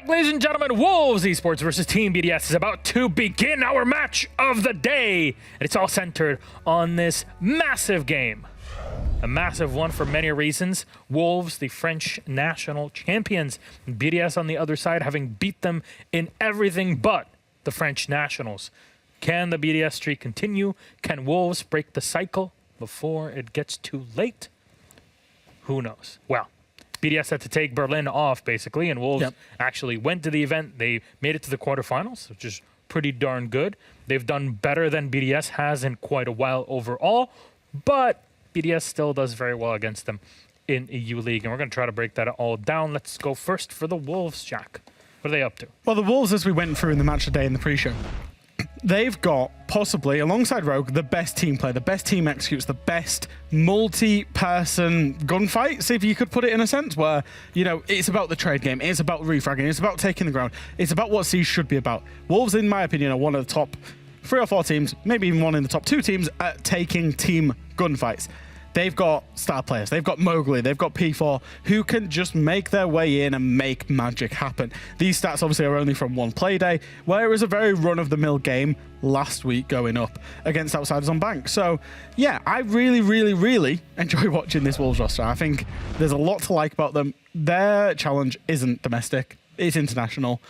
back, ladies and gentlemen. Wolves Esports versus Team BDS is about to begin our match of the day. And it's all centered on this massive game. A massive one for many reasons. Wolves, the French national champions. BDS on the other side, having beat them in everything but the French nationals. Can the BDS streak continue? Can Wolves break the cycle before it gets too late? Who knows? Well, BDS had to take Berlin off, basically, and Wolves actually went to the event. They made it to the quarterfinals, which is pretty darn good. They've done better than BDS has in quite a while overall, but BDS still does very well against them in EU League, and we're going to try to break that all down. Let's go first for the Wolves, Jack. What are they up to? Well, the Wolves, as we went through in the match today in the pre-show, they've got possibly, alongside Rogue, the best team play, the best team executes, the best multi-person gunfight, see if you could put it in a sense, where, you know, it's about the trade game, it's about refragging, it's about taking the ground, it's about what Siege should be about. Wolves, in my opinion, are one of the top 3 or 4 teams, maybe even one in the top 2 teams at taking team gunfights. They've got star players, they've got Mowgli, they've got P4, who can just make their way in and make magic happen. These stats obviously are only from one Playday, where it was a very run-of-the-mill game last week going up against Outsiders on Bank. So, yeah, I really enjoy watching this Wolves roster. I think there's a lot to like about them. Their challenge isn't domestic, it's international.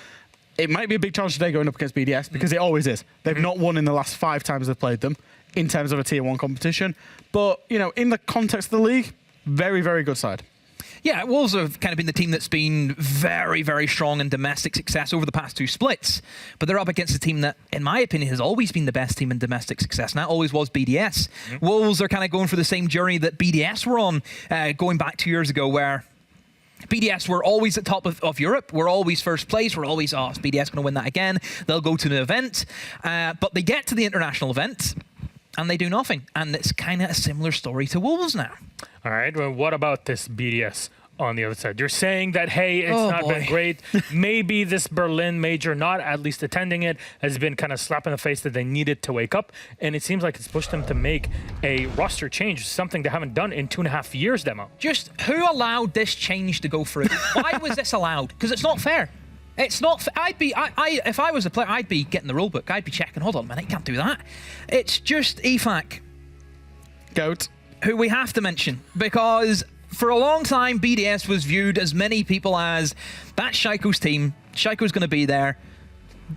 It might be a big challenge today going up against BDS, because it always is. They've not won in the last 5 times they've played them in terms of a Tier 1 competition. But, you know, in the context of the league, very good side. Yeah, Wolves have kind of been the team that's been very strong in domestic success over the past 2 splits. But they're up against a team that, in my opinion, has always been the best team in domestic success. And that always was BDS. Wolves are kind of going for the same journey that BDS were on going back 2 years ago, where BDS were always at top of Europe. We're always first place. We're always, oh, is BDS going to win that again? They'll go to the event. But they get to the international event, and they do nothing. And it's kind of a similar story to Wolves now. All right, well, what about this BDS on the other side? You're saying that, hey, it's not been great. Maybe this Berlin major, not at least attending it, has been kind of slap in the face that they needed to wake up. And it seems like it's pushed them to make a roster change, something they haven't done in 2.5 years, Demo. Just who allowed this change to go through? Why was this allowed? Because it's not fair. It's not. If I was a player, I'd be getting the rulebook. I'd be checking. Hold on a minute, you can't do that. It's just EFAC, GOAT, who we have to mention, because for a long time BDS was viewed as many people as that's Shaiko's team. Shaiko's going to be there.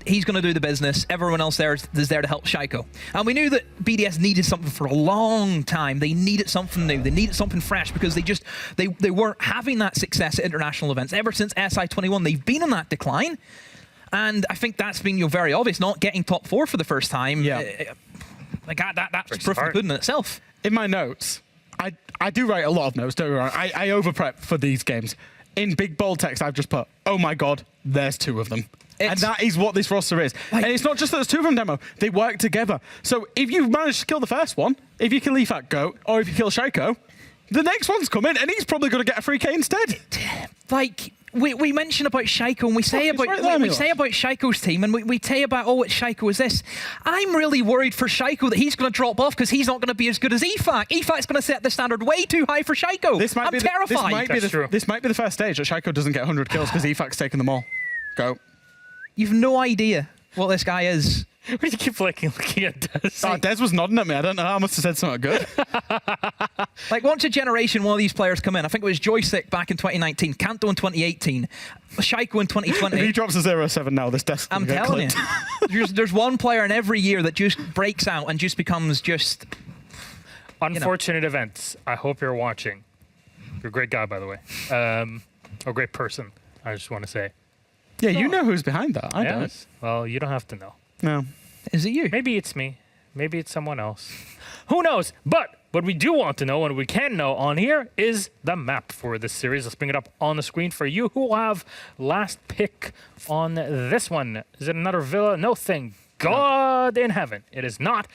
He's going to do the business. Everyone else there is there to help Shaiko. And we knew that BDS needed something for a long time. They needed something new. They needed something fresh, because they weren't having that success at international events. Ever since SI21, they've been in that decline. And I think that's been very obvious. Not getting top 4 for the first time. Yeah. Like that's proof of the pudding in itself. In my notes, I do write a lot of notes, don't get me wrong. I over-prep for these games. In big bold text, I've just put, oh my god, there's 2 of them. And that is what this roster is. And it's not just that there's 2 of them, Demo. They work together. So if you've managed to kill the first one, if you kill EFAC GOAT, or if you kill Shaiko, the next one's coming, and he's probably going to get a free K instead. Like, we mention about Shaiko, and we say about Shaiko's team, and we say about, oh, it's Shaiko is this. I'm really worried for Shaiko that he's going to drop off because he's not going to be as good as EFAC. EFAC's going to set the standard way too high for Shaiko. I'm terrified. This might be the first stage that Shaiko doesn't get 100 kills because EFAC's taking them all. Go. You've no idea what this guy is. Why do you keep looking at Des? Oh, Des was nodding at me. I don't know. I must have said something good. Like, once a generation, one of these players come in. I think it was Joystick back in 2019, Kanto in 2018, Shaiko in 2020. If he drops a 0-7 now, this Des I'm telling you. There's one player in every year that just breaks out and just becomes just... Unfortunate events. I hope you're watching. You're a great guy, by the way. A great person, I just want to say. Yeah, you know who's behind that. I don't. Well, you don't have to know. No. Is it you? Maybe it's me. Maybe it's someone else. Who knows? But what we do want to know, and we can know on here, is the map for this series. Let's bring it up on the screen for you. Who will have last pick on this one? Is it another villa? No, thank God in heaven. It is not.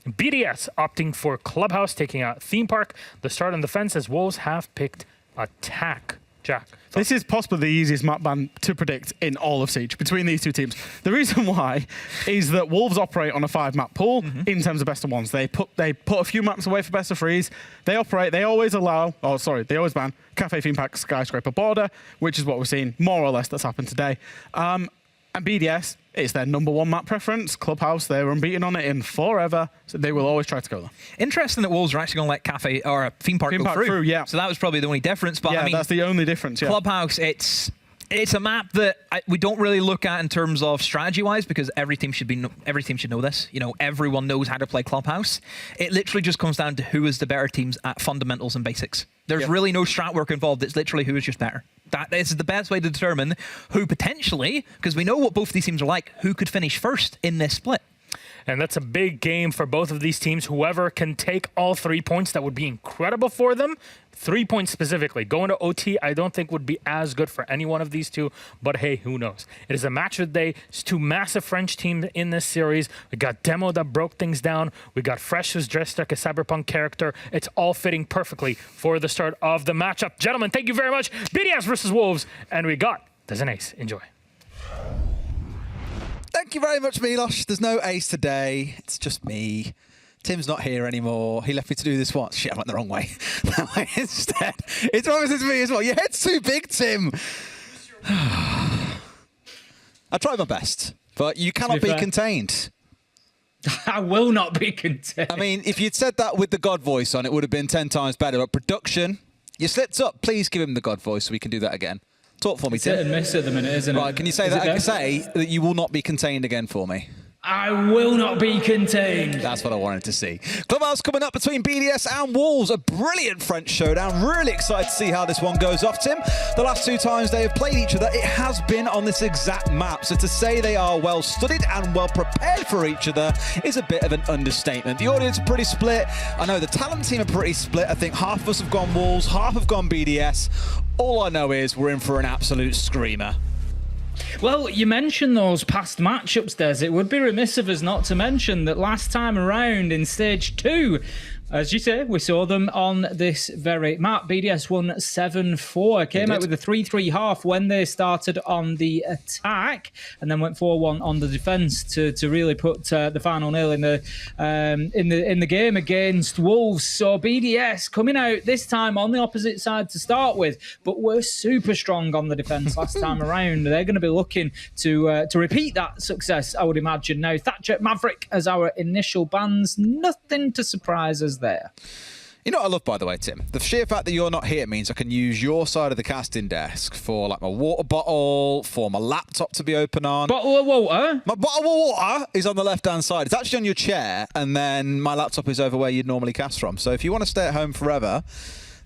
BDS opting for Clubhouse, taking out Theme Park. The start on the fence as Wolves have picked Attack. Jack. This is possibly the easiest map ban to predict in all of Siege between these two teams. The reason why is that Wolves operate on a 5-map pool in terms of best of ones. They put a few maps away for best of threes. They always ban Cafe, Theme Park, Skyscraper, Border, which is what we're seeing more or less that's happened today. And BDS, it's their #1 map preference. Clubhouse, they were unbeaten on it in forever, so they will always try to go there. Interesting that Wolves are actually going to let Cafe or Theme Park go through. Yeah. So that was probably the only difference. But Yeah, I mean, that's the only difference. Yeah. Clubhouse, it's a map that we don't really look at in terms of strategy-wise because every team should know this. You know, everyone knows how to play Clubhouse. It literally just comes down to who is the better teams at fundamentals and basics. There's really no strat work involved. It's literally who is just better. That is the best way to determine who potentially, because we know what both these teams are like, who could finish first in this split. And that's a big game for both of these teams. Whoever can take all 3 points, that would be incredible for them. 3 points specifically. Going to OT, I don't think would be as good for any one of these two, but hey, who knows? It is a match of the day. It's 2 massive French teams in this series. We got Demo that broke things down. We got Fresh, who's dressed like a cyberpunk character. It's all fitting perfectly for the start of the matchup. Gentlemen, thank you very much. BDS versus Wolves, and we got there's an ace. Enjoy. Thank you very much, Milosh. There's no ace today. It's just me. Tim's not here anymore. He left me to do this one. Shit, I went the wrong way. That way instead. It's obviously me as well. Your head's too big, Tim. I tried my best, but you cannot be contained. I will not be contained. I mean, if you'd said that with the God voice on, it would have been 10 times better. But production, you slipped up. Please give him the God voice so we can do that again. Talk for me, Tim. Hit and miss at the minute, isn't it? Right, can you say that? Say that you will not be contained again for me. I will not be contained. That's what I wanted to see. Clubhouse coming up between BDS and Wolves. A brilliant French showdown. Really excited to see how this one goes off, Tim. The last 2 times they have played each other, it has been on this exact map. So to say they are well studied and well prepared for each other is a bit of an understatement. The audience are pretty split. I know the talent team are pretty split. I think half of us have gone Wolves, half have gone BDS. All I know is we're in for an absolute screamer. Well, you mentioned those past matchups, Des. It would be remiss of us not to mention that last time around in Stage 2, as you say, we saw them on this very map. BDS won 7-4, came out with a 3-3 half when they started on the attack, and then went 4-1 on the defense to really put the final nail in the game against Wolves. So BDS coming out this time on the opposite side to start with, but we're super strong on the defense last time around. They're going to be looking to repeat that success, I would imagine. Now, Thatcher, Maverick as our initial bans, nothing to surprise us there. You know what I love, by the way, Tim? The sheer fact that you're not here means I can use your side of the casting desk for like my water bottle, for my laptop to be open on. Bottle of water? My bottle of water is on the left-hand side. It's actually on your chair, and then my laptop is over where you'd normally cast from. So if you want to stay at home forever,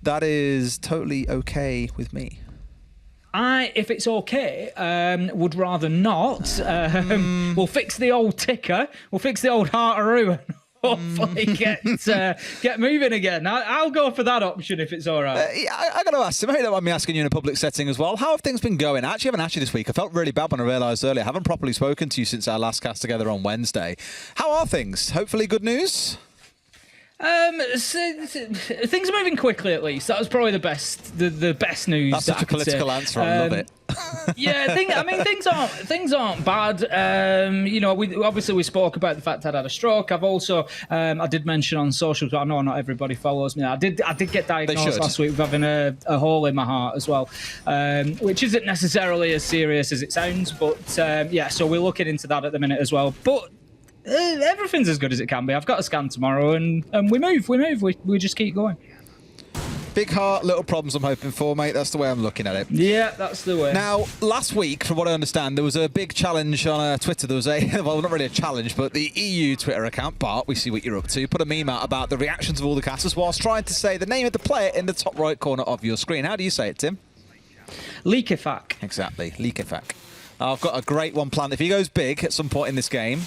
that is totally okay with me. If it's okay, would rather not. We'll fix the old ticker. We'll fix the old Heartaroo. Hopefully get moving again. I'll go for that option if it's all right. Yeah, I got to ask him. I don't mind me asking you in a public setting as well. How have things been going? I actually haven't asked you this week. I felt really bad when I realised earlier. I haven't properly spoken to you since our last cast together on Wednesday. How are things? Hopefully good news? Things are moving quickly, at least. That was probably the best news. That's such a political answer. I love it. Yeah, things aren't bad. You know, we spoke about the fact I'd had a stroke. I've also I did mention on social. I know not everybody follows me. I did get diagnosed last week with having a hole in my heart as well, which isn't necessarily as serious as it sounds. But yeah, so we're looking into that at the minute as well. But everything's as good as it can be. I've got a scan tomorrow, and we move. We just keep going. Big heart, little problems I'm hoping for, mate. That's the way I'm looking at it. Yeah, that's the way. Now, last week, from what I understand, there was a big challenge on Twitter. There was well, not really a challenge, but the EU Twitter account, Bart, we see what you're up to, put a meme out about the reactions of all the casters whilst trying to say the name of the player in the top right corner of your screen. How do you say it, Tim? Leakifak. Exactly, Leakifak. I've got a great one planned. If he goes big at some point in this game,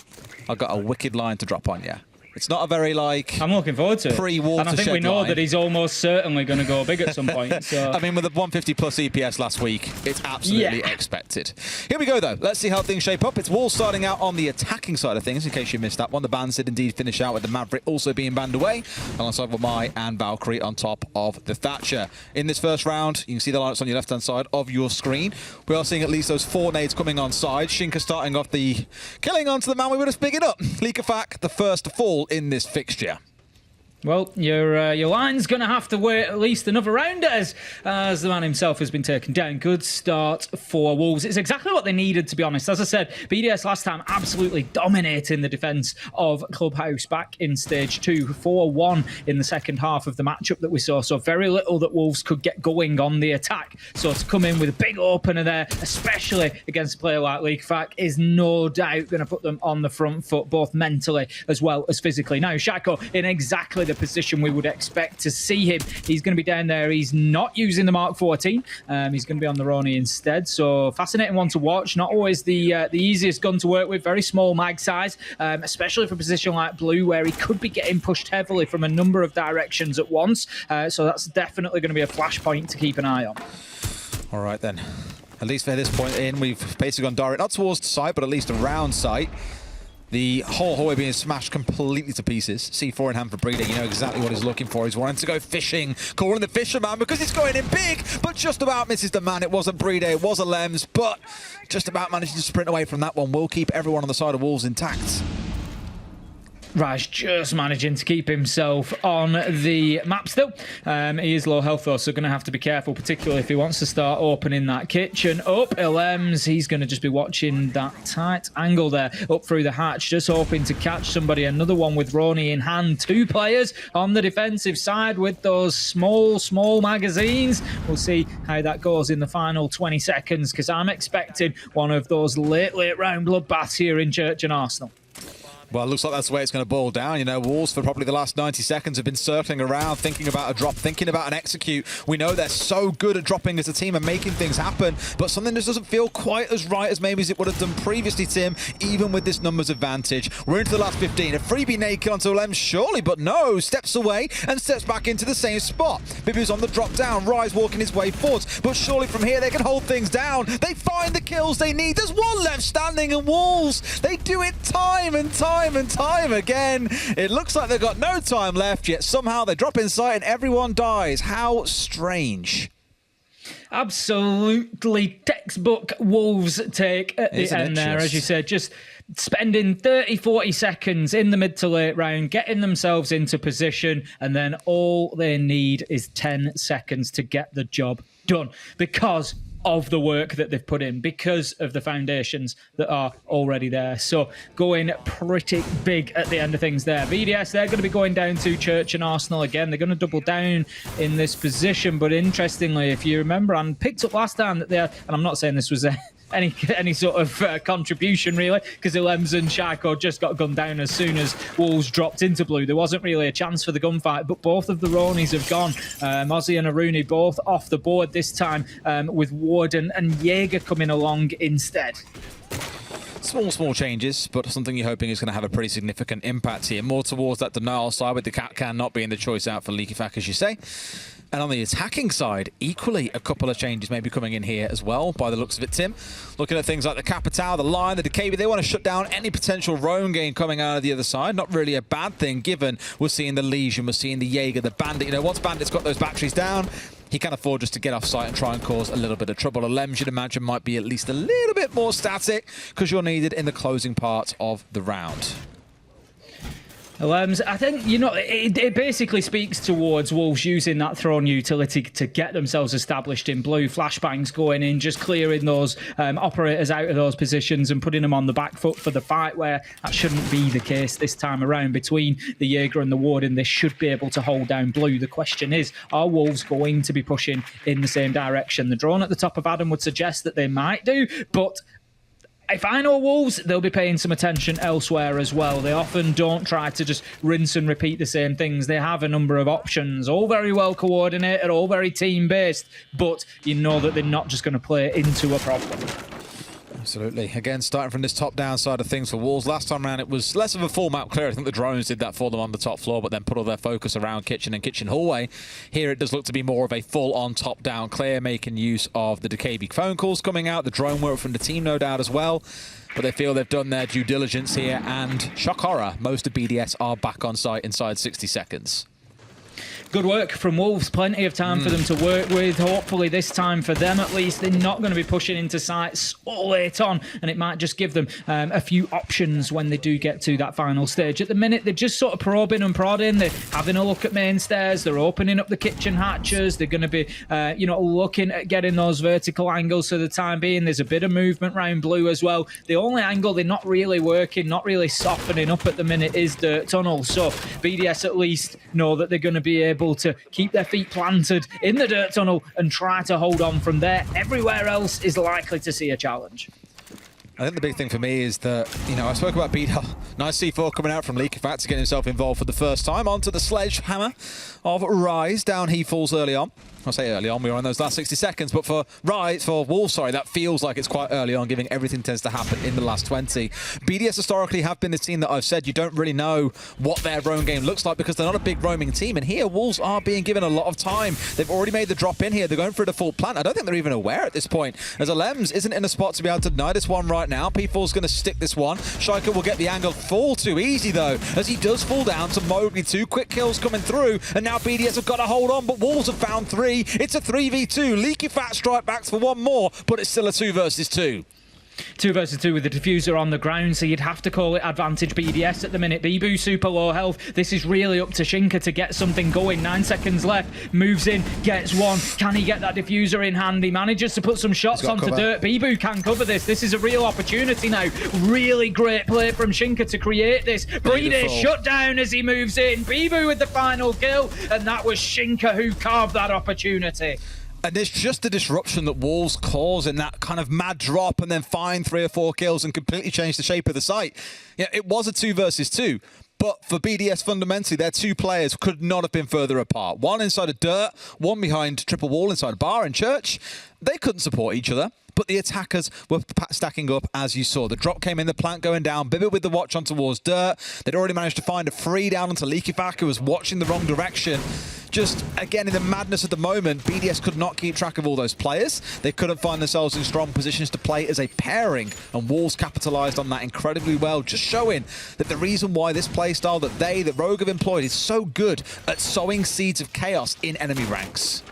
I've got a wicked line to drop on you. It's not a very, like, I'm looking forward to it. pre-watershed And I think we know line. that he's almost certainly going to go big at some point. So. I mean, with the 150 plus EPS last week, it's absolutely expected. Here we go, though. Let's see how things shape up. It's Wolves starting out on the attacking side of things, in case you missed that one. The bans did indeed finish out with the Maverick also being banned away, alongside Wamai and Valkyrie on top of the Thatcher. In this first round, you can see the lineups on your left-hand side of your screen. We are seeing at least those 4 nades coming on side. Shinka starting off the killing onto the man we would have picked it up. Leakafak, the first to fall in this fixture. Well, your line's going to have to wait at least another round as the man himself has been taken down. Good start for Wolves. It's exactly what they needed, to be honest. As I said, BDS last time absolutely dominating the defence of Clubhouse back in Stage 2. 4-1 in the second half of the matchup that we saw. So very little that Wolves could get going on the attack. So to come in with a big opener there, especially against a player like Leakafak, is no doubt going to put them on the front foot, both mentally as well as physically. Now, Shaco in exactly the position we would expect to see him. He's going to be down there. He's not using the Mark 14. He's going to be on the Roni instead. So fascinating one to watch. Not always the easiest gun to work with. Very small mag size, especially for a position like Blue, where he could be getting pushed heavily from a number of directions at once. So that's definitely going to be a flashpoint to keep an eye on. All right, then. At least for this point in, we've basically gone direct, not towards the site, but at least around site. The whole hallway being smashed completely to pieces. C4 in hand for Breeding. You know exactly what he's looking for. He's wanting to go fishing, calling the fisherman because he's going in big, but just about misses the man. It wasn't Breeding, it was a Lems, but just about managing to sprint away from that one. Will keep everyone on the side of Wolves intact. Raj just managing to keep himself on the map still. He is low health though, so going to have to be careful, particularly if he wants to start opening that kitchen up. Elems, he's going to just be watching that tight angle there up through the hatch, just hoping to catch somebody. Another one with Roni in hand. 2 players on the defensive side with those small magazines. We'll see how that goes in the final 20 seconds, because I'm expecting one of those late round bloodbaths here in Church and Arsenal. Well, it looks like that's the way it's going to boil down. You know, Wolves for probably the last 90 seconds have been circling around, thinking about a drop, thinking about an execute. We know they're so good at dropping as a team and making things happen, but something just doesn't feel quite as right as maybe as it would have done previously, Tim, even with this numbers advantage. We're into the last 15. A freebie naked onto Lem, surely, but no. Steps away and steps back into the same spot. Bibu's on the drop down. Rise walking his way forwards, but surely from here they can hold things down. They find the kills they need. There's one left standing, and Wolves, they do it time and time again. It looks like they've got no time left, yet somehow they drop in sight and everyone dies. How strange. Absolutely textbook Wolves take at the end there, as you said. Just spending 30-40 seconds in the mid to late round, getting themselves into position, and then all they need is 10 seconds to get the job done, because of the work that they've put in, because of the foundations that are already there. So going pretty big at the end of things there. BDS, they're going to be going down to Church and Arsenal again. They're going to double down in this position. But interestingly, if you remember, I picked up last time that they had, and I'm not saying this was any sort of contribution really, because Elems and Shaco just got gunned down as soon as Wolves dropped into Blue. There wasn't really a chance for the gunfight, but both of the Ronis have gone. Mozzie and Aruni both off the board this time, with Warden and Jaeger coming along instead. Small changes, but something you're hoping is going to have a pretty significant impact here. More towards that denial side, with the cat can not being the choice out for Leakafak, as you say. And on the attacking side, equally a couple of changes may be coming in here as well, by the looks of it, Tim. Looking at things like the Capitao, the Lion, the Decay, they want to shut down any potential roam game coming out of the other side. Not really a bad thing, given we're seeing the Legion, we're seeing the Jaeger, the Bandit. You know, once Bandit's got those batteries down, he can afford just to get off site and try and cause a little bit of trouble. A Lem, you'd imagine, might be at least a little bit more static, because you're needed in the closing part of the round. I think, you know, it basically speaks towards Wolves using that throne utility to get themselves established in Blue. Flashbangs going in, just clearing those operators out of those positions and putting them on the back foot for the fight, where that shouldn't be the case this time around. Between the Jaeger and the Warden, they should be able to hold down Blue. The question is, are Wolves going to be pushing in the same direction? The drone at the top of Adam would suggest that they might do, but if I know Wolves, they'll be paying some attention elsewhere as well. They often don't try to just rinse and repeat the same things. They have a number of options, all very well coordinated, all very team-based, but you know that they're not just going to play into a problem. Absolutely. Again, starting from this top-down side of things for Wolves. Last time around, it was less of a full map clear. I think the drones did that for them on the top floor, but then put all their focus around kitchen and kitchen hallway. Here, it does look to be more of a full-on top-down clear, making use of the DKB phone calls coming out, the drone work from the team, no doubt, as well. But they feel they've done their due diligence here, and shock horror, most of BDS are back on site inside 60 seconds. Good work from Wolves. Plenty of time for them to work with. Hopefully this time for them at least, they're not going to be pushing into sight so late on, and it might just give them a few options when they do get to that final stage. At the minute, they're just sort of probing and prodding. They're having a look at main stairs. They're opening up the kitchen hatches. They're going to be, looking at getting those vertical angles for the time being. There's a bit of movement around blue as well. The only angle they're not really working, not really softening up at the minute is dirt tunnel. So BDS at least know that they're going to be able to keep their feet planted in the dirt tunnel and try to hold on from there. Everywhere else is likely to see a challenge. I think the big thing for me is that, I spoke about BDS. Nice C4 coming out from Leakyfax to get himself involved for the first time. Onto the sledgehammer of Rise. Down he falls early on. I'll say early on, we were in those last 60 seconds, but for Wolves, that feels like it's quite early on, giving everything tends to happen in the last 20. BDS historically have been the team that I've said you don't really know what their roam game looks like because they're not a big roaming team, and here Wolves are being given a lot of time. They've already made the drop in here. They're going for a default plant. I don't think they're even aware at this point, as Alems isn't in a spot to be able to deny this one right now. P4's going to stick this one. Shaika will get the angle. Fall too easy, though, as he does fall down to Mowgli. 2 quick kills coming through, and now BDS have got to hold on, but Wolves have found 3. It's a 3v2. Leaky Fat strike backs for one more, but it's still a 2 versus 2. 2 versus 2 with the diffuser on the ground, so you'd have to call it advantage BDS at the minute. Bibu super low health. This is really up to Shinka to get something going. 9 seconds left. Moves in, gets one. Can he get that diffuser in hand? He manages to put some shots onto dirt. Bibu can cover this. This is a real opportunity now. Really great play from Shinka to create this. Playday shut down as he moves in. Bibu with the final kill, and that was Shinka who carved that opportunity. And there's just the disruption that Wolves cause in that kind of mad drop and then find 3 or 4 kills and completely change the shape of the site. Yeah, it was a 2 versus 2. But for BDS, fundamentally, their 2 players could not have been further apart. One inside a dirt, one behind triple wall inside a bar in church. They couldn't support each other. But the attackers were stacking up, as you saw. The drop came in, the plant going down. Bibbit with the watch on towards dirt. They'd already managed to find a free down onto Leakyfac, who was watching the wrong direction. Just, again, in the madness of the moment, BDS could not keep track of all those players. They couldn't find themselves in strong positions to play as a pairing, and Wolves capitalized on that incredibly well, just showing that the reason why this playstyle that Rogue have employed is so good at sowing seeds of chaos in enemy ranks.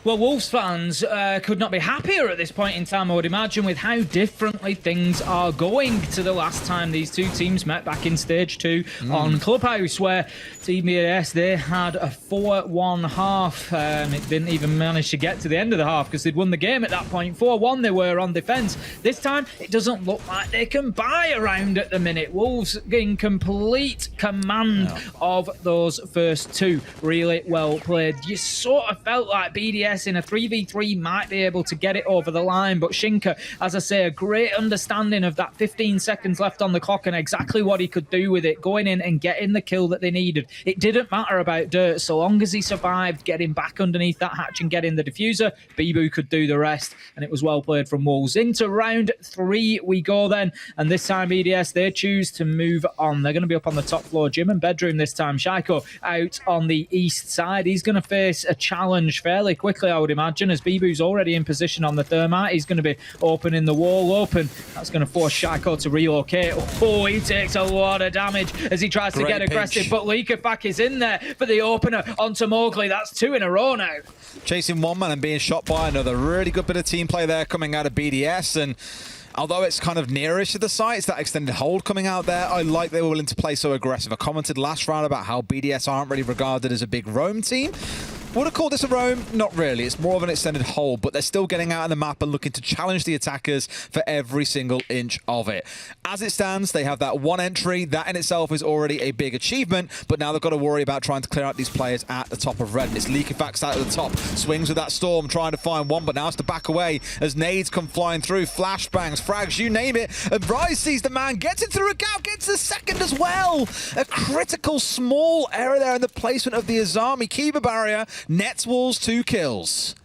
Well, Wolves fans could not be happier at this point in time, I would imagine, with how differently things are going to the last time these 2 teams met back in Stage 2 on Clubhouse, where Team BDS, they had a 4-1 half. It didn't even manage to get to the end of the half because they'd won the game at that point. 4-1 they were on defense. This time, it doesn't look like they can buy around at the minute. Wolves in complete command of those first 2. Really well played. You sort of felt like BDS in a 3v3 might be able to get it over the line, but Shinka, as I say, a great understanding of that 15 seconds left on the clock and exactly what he could do with it, going in and getting the kill that they needed. It didn't matter about dirt, so long as he survived getting back underneath that hatch and getting the diffuser, Bibu could do the rest, and it was well played from Wolves. Into round 3 we go then, and this time BDS, they choose to move on. They're going to be up on the top floor, gym and bedroom this time. Shaiko out on the east side. He's going to face a challenge fairly quickly, I would imagine, as Bibu's already in position on the thermite. He's going to be opening the wall open. That's going to force Shaiko to relocate. Oh, he takes a lot of damage as he tries to get aggressive, but Leakyfac is in there for the opener onto Mowgli. That's 2 in a row now. Chasing one man and being shot by another. Really good bit of team play there coming out of BDS, and although it's kind of nearish to the site, it's that extended hold coming out there. I like they were willing to play so aggressive. I commented last round about how BDS aren't really regarded as a big roam team. Would have called this a roam? Not really. It's more of an extended hold, but they're still getting out on the map and looking to challenge the attackers for every single inch of it. As it stands, they have that 1 entry. That in itself is already a big achievement, but now they've got to worry about trying to clear out these players at the top of red. It's Leakyfax out at the top, swings with that storm, trying to find one, but now has to back away as nades come flying through, flashbangs, frags, you name it, and Rise sees the man, gets it through a gap, gets the second as well. A critical small error there in the placement of the Azami Kiba barrier. Nets Wolves 2 kills.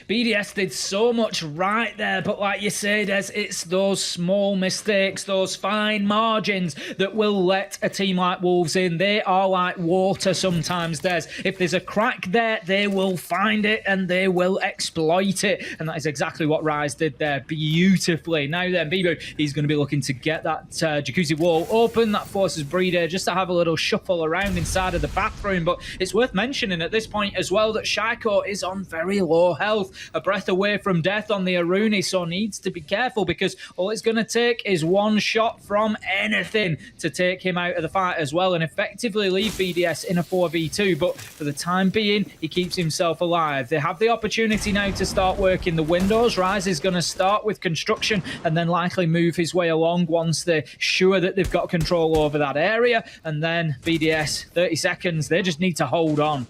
BDS did so much right there, but like you say, Des, it's those small mistakes, those fine margins that will let a team like Wolves in. They are like water sometimes, Des. If there's a crack there, they will find it and they will exploit it. And that is exactly what Rise did there beautifully. Now then, Bibu, he's going to be looking to get that jacuzzi wall open. That forces Breeder just to have a little shuffle around inside of the bathroom. But it's worth mentioning at this point as well that Shaiko is on very low health, a breath away from death on the Aruni, so needs to be careful because all it's going to take is one shot from anything to take him out of the fight as well and effectively leave BDS in a 4v2. But for the time being, he keeps himself alive. They have the opportunity now to start working the windows. Rise is going to start with construction and then likely move his way along once they're sure that they've got control over that area. And then BDS, 30 seconds, they just need to hold on.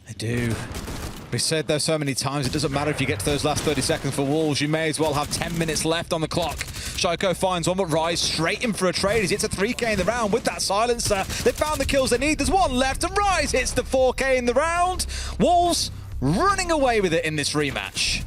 They do. We said there so many times, it doesn't matter if you get to those last 30 seconds for Wolves, you may as well have 10 minutes left on the clock. Shaiko finds one, but Rise straight in for a trade. He hits a 3k in the round with that silencer. They found the kills they need. There's one left, and Rise hits the 4k in the round. Wolves running away with it in this rematch.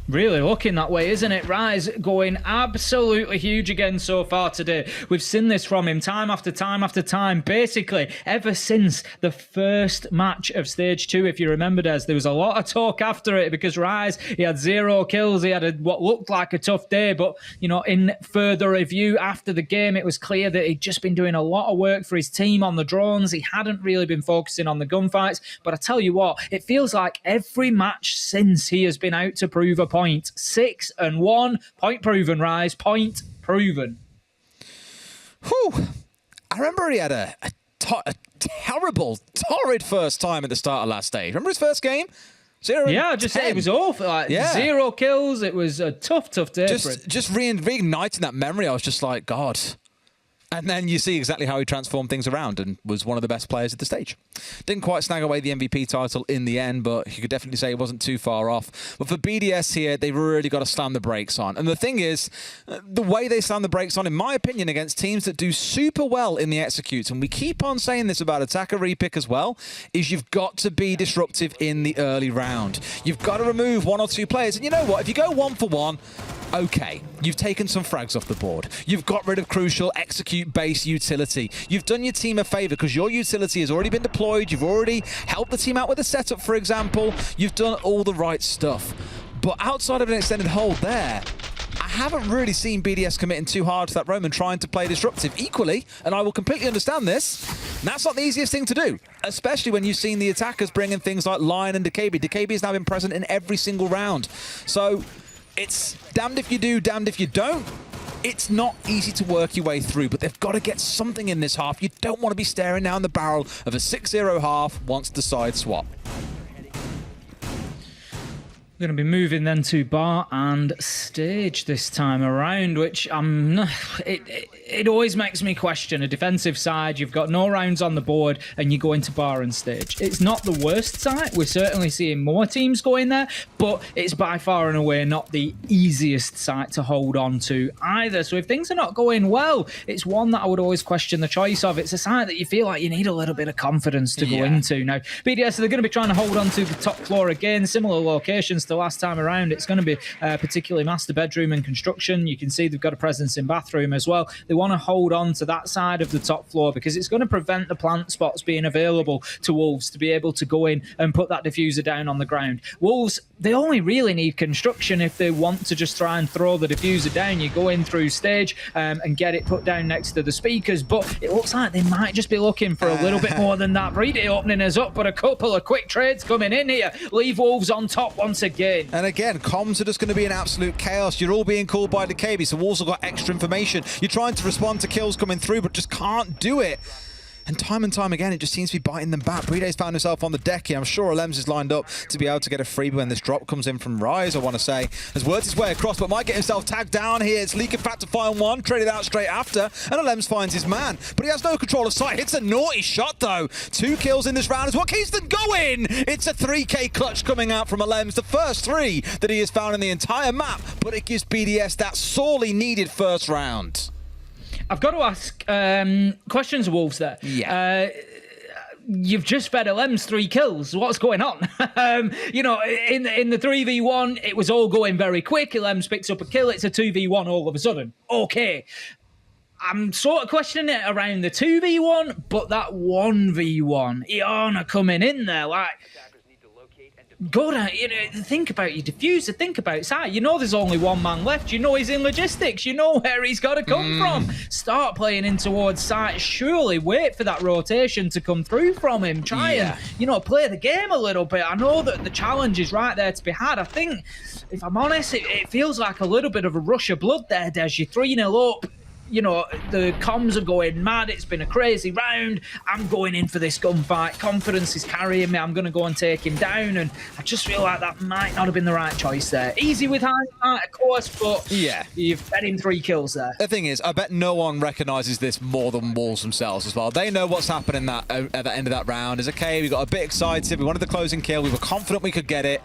Really looking that way, isn't it? Rise going absolutely huge again so far today. We've seen this from him time after time after time, basically ever since the first match of Stage 2, if you remember, Des. There was a lot of talk after it because Rise, he had 0 kills. He had what looked like a tough day, but, you know, in further review after the game, it was clear that he'd just been doing a lot of work for his team on the drones. He hadn't really been focusing on the gunfights, but I tell you what, it feels like every match since he has been out to prove a point. 6-1. Point proven, Rise. Point proven. Whew. I remember he had a terrible, torrid first time at the start of last stage. Remember his first game? 0 Yeah, I just said it was awful. Like, 0 kills. It was a tough day for him. Just reigniting that memory, I was just like, God. And then you see exactly how he transformed things around and was one of the best players at the stage. Didn't quite snag away the MVP title in the end, but you could definitely say it wasn't too far off. But for BDS here, they've really got to slam the brakes on. And the thing is, the way they slam the brakes on, in my opinion, against teams that do super well in the executes, and we keep on saying this about attacker repick as well, is you've got to be disruptive in the early round. You've got to remove 1 or 2 players. And you know what? If you go 1 for 1, okay, you've taken some frags off the board. You've got rid of crucial execute-based utility. You've done your team a favor because your utility has already been deployed. You've already helped the team out with a setup, for example. You've done all the right stuff. But outside of an extended hold there, I haven't really seen BDS committing too hard to that roam and trying to play disruptive. Equally, and I will completely understand this, that's not the easiest thing to do, especially when you've seen the attackers bring in things like Lion and DeKB. DeKB has now been present in every single round. So it's damned if you do, damned if you don't. It's not easy to work your way through, but they've got to get something in this half. You don't want to be staring down the barrel of a 6-0 half once the side swap. We're going to be moving then to bar and stage this time around, which it always makes me question a defensive side. You've got no rounds on the board and you go into bar and stage. It's not the worst side. We're certainly seeing more teams going there, but it's by far and away not the easiest side to hold on to either. So if things are not going well, it's one that I would always question the choice of. It's a side that you feel like you need a little bit of confidence to go into. Now, BDS, they're going to be trying to hold on to the top floor again, similar locations the last time around. It's going to be particularly master bedroom and construction. You can see they've got a presence in bathroom as well. They want to hold on to that side of the top floor because it's going to prevent the plant spots being available to Wolves to be able to go in and put that diffuser down on the ground. Wolves, they only really need construction if they want to just try and throw the diffuser down. You go in through stage and get it put down next to the speakers, but it looks like they might just be looking for a little bit more than that. Breedy opening us up, but a couple of quick trades coming in here. Leave Wolves on top once again. And again, comms are just going to be an absolute chaos. You're all being called by DeKB, so Wolves have got extra information. You're trying to respond to kills coming through, but just can't do it. And time again, it just seems to be biting them back. Breeday's found himself on the deck here. I'm sure Alems is lined up to be able to get a freebie when this drop comes in from Rise, I want to say. Has worked his way across, but might get himself tagged down here. It's Leak Fat to find one, traded out straight after, and Alems finds his man. But he has no control of sight. Hits a naughty shot, though. 2 kills in this round is what keeps them going. It's a 3k clutch coming out from Alems, the first 3 that he has found in the entire map, but it gives BDS that sorely needed first round. I've got to ask questions of Wolves there. Yeah. you've just fed LM's 3 kills. What's going on? You know, in the 3v1, it was all going very quick. LM's picks up a kill. It's a 2v1 all of a sudden. Okay. I'm sort of questioning it around the 2v1, but that 1v1, Iana coming in there, like, go down, you know, think about your diffuser, think about side. You know there's only one man left. You know he's in logistics. You know where he's got to come from. Start playing in towards side. Surely wait for that rotation to come through from him. Try and, you know, play the game a little bit. I know that the challenge is right there to be had. I think, if I'm honest, it feels like a little bit of a rush of blood there, Des. You're 3-0 up. You know, the comms are going mad. It's been a crazy round. I'm going in for this gunfight. Confidence is carrying me. I'm going to go and take him down. And I just feel like that might not have been the right choice there. Easy with hindsight, of course, but you've fed him 3 kills there. The thing is, I bet no one recognises this more than Wolves themselves as well. They know what's happening at the end of that round. Is okay, we got a bit excited. We wanted the closing kill. We were confident we could get it.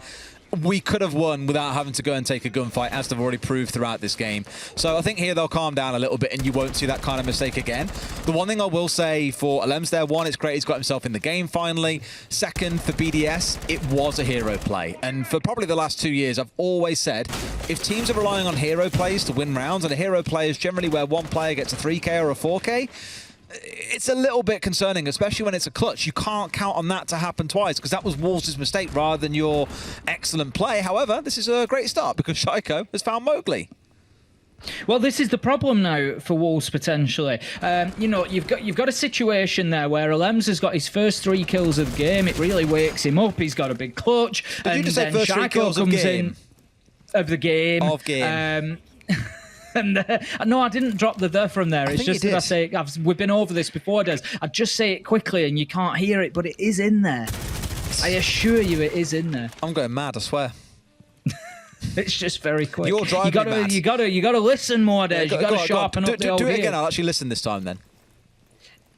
We could have won without having to go and take a gunfight, as they've already proved throughout this game. So I think here they'll calm down a little bit and you won't see that kind of mistake again. The one thing I will say for Alems there, one, it's great he's got himself in the game finally. Second, for BDS, it was a hero play. And for probably the last 2 years, I've always said, if teams are relying on hero plays to win rounds, and a hero play is generally where one player gets a 3K or a 4K, it's a little bit concerning, especially when it's a clutch. You can't count on that to happen twice, because that was Wolves' mistake rather than your excellent play. However, this is a great start because Shaiko has found Mowgli. Well, this is the problem now for Wolves potentially. You know, you've got a situation there where Alems has got his first 3 kills of the game. It really wakes him up. He's got a big clutch, and then Shaiko comes in of the game. And no, I didn't drop the from there. It's just that I say, we've been over this before, Des. I just say it quickly and you can't hear it, but it is in there. I assure you it is in there. I'm going mad, I swear. It's just very quick. You're driving mad. You gotta listen more, Des. You gotta sharpen up the old Do it ear. again, I'll actually listen this time then.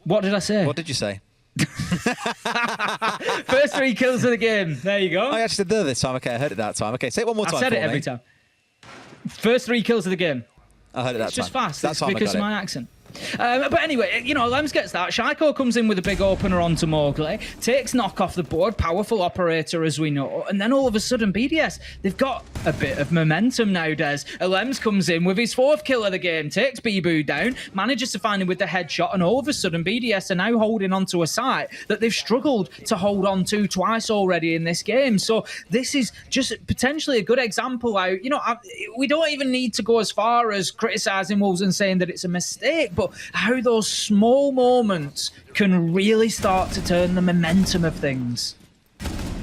What did I say? What did you say? First 3 kills of the game. There you go. I actually did this time. Okay, I heard it that time. Okay, say it one more time. I said it every time. First 3 kills of the game. I heard it that time. It's just fast. That's because of my accent. But anyway, you know, Lems gets that. Shaiko comes in with a big opener onto Mowgli, takes knock off the board, powerful operator as we know, and then all of a sudden BDS, they've got a bit of momentum nowadays. Lems comes in with his 4th kill of the game, takes Bibu down, manages to find him with the headshot, and all of a sudden BDS are now holding onto a site that they've struggled to hold on to twice already in this game. So this is just potentially a good example how, you know, we don't even need to go as far as criticising Wolves and saying that it's a mistake, but how those small moments can really start to turn the momentum of things.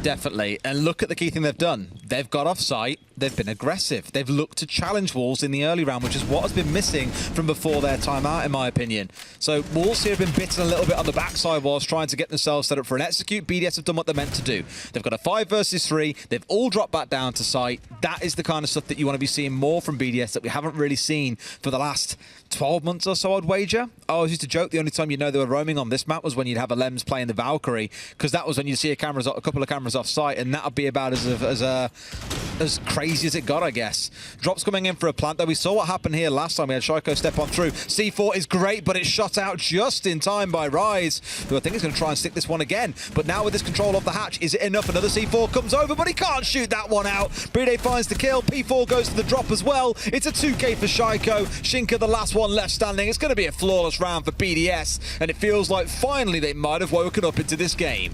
Definitely. And look at the key thing they've done. They've got off site. They've been aggressive. They've looked to challenge Wolves in the early round, which is what has been missing from before their timeout, in my opinion. So Wolves here have been bitten a little bit on the backside whilst trying to get themselves set up for an execute. BDS have done what they're meant to do. They've got a 5 versus 3. They've all dropped back down to site. That is the kind of stuff that you want to be seeing more from BDS that we haven't really seen for the last 12 months or so, I'd wager. I always used to joke the only time you know they were roaming on this map was when you'd have a Lems playing the Valkyrie, because that was when you'd see a couple of cameras off site, and that would be about as crazy as it got, I guess. Drops coming in for a plant, though. We saw what happened here last time. We had Shaiko step on through. C4 is great, but it's shot out just in time by Rise, who I think is going to try and stick this one again. But now with this control of the hatch, is it enough? Another C4 comes over, but he can't shoot that one out. Playday finds the kill. P4 goes to the drop as well. It's a 2K for Shaiko. Shinka, the last one left standing. It's going to be a flawless round for BDS, and it feels like finally they might have woken up into this game.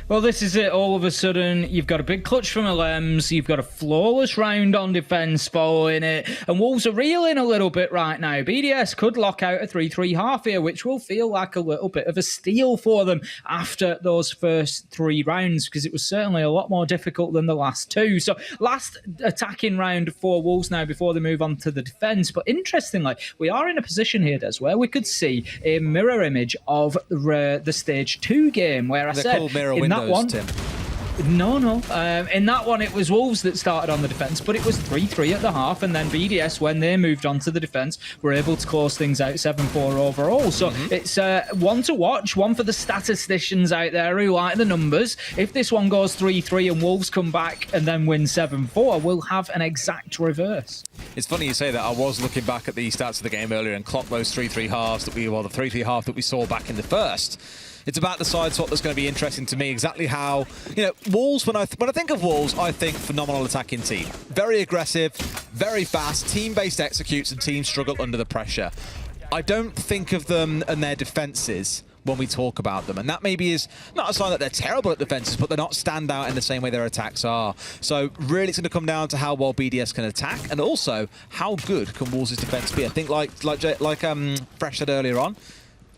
Well, this is it. All of a sudden, you've got a big clutch from Lems. You've got a flawless round on defense following it. And Wolves are reeling a little bit right now. BDS could lock out a 3-3 half here, which will feel like a little bit of a steal for them after those first 3 rounds, because it was certainly a lot more difficult than the last 2. So last attacking round for Wolves now before they move on to the defense. But interestingly, we are in a position here, Des, where we could see a mirror image of the Stage 2 game, where I said in that one, Tim. No. In that one, it was Wolves that started on the defence, but it was 3-3 at the half, and then BDS, when they moved on to the defence, were able to close things out 7-4 overall. So it's one to watch, one for the statisticians out there who like the numbers. If this one goes 3-3 and Wolves come back and then win 7-4, we'll have an exact reverse. It's funny you say that. I was looking back at the stats of the game earlier and clocked those 3-3 halves that the 3-3 half that we saw back in the first. It's about the side swap that's going to be interesting to me. Exactly how, you know, Wolves, when I think of Wolves, I think phenomenal attacking team. Very aggressive, very fast, team-based executes, and teams struggle under the pressure. I don't think of them and their defenses when we talk about them, and that maybe is not a sign that they're terrible at defenses, but they're not stand out in the same way their attacks are. So really it's going to come down to how well BDS can attack, and also how good can Wolves' defense be. I think like Fresh said earlier on,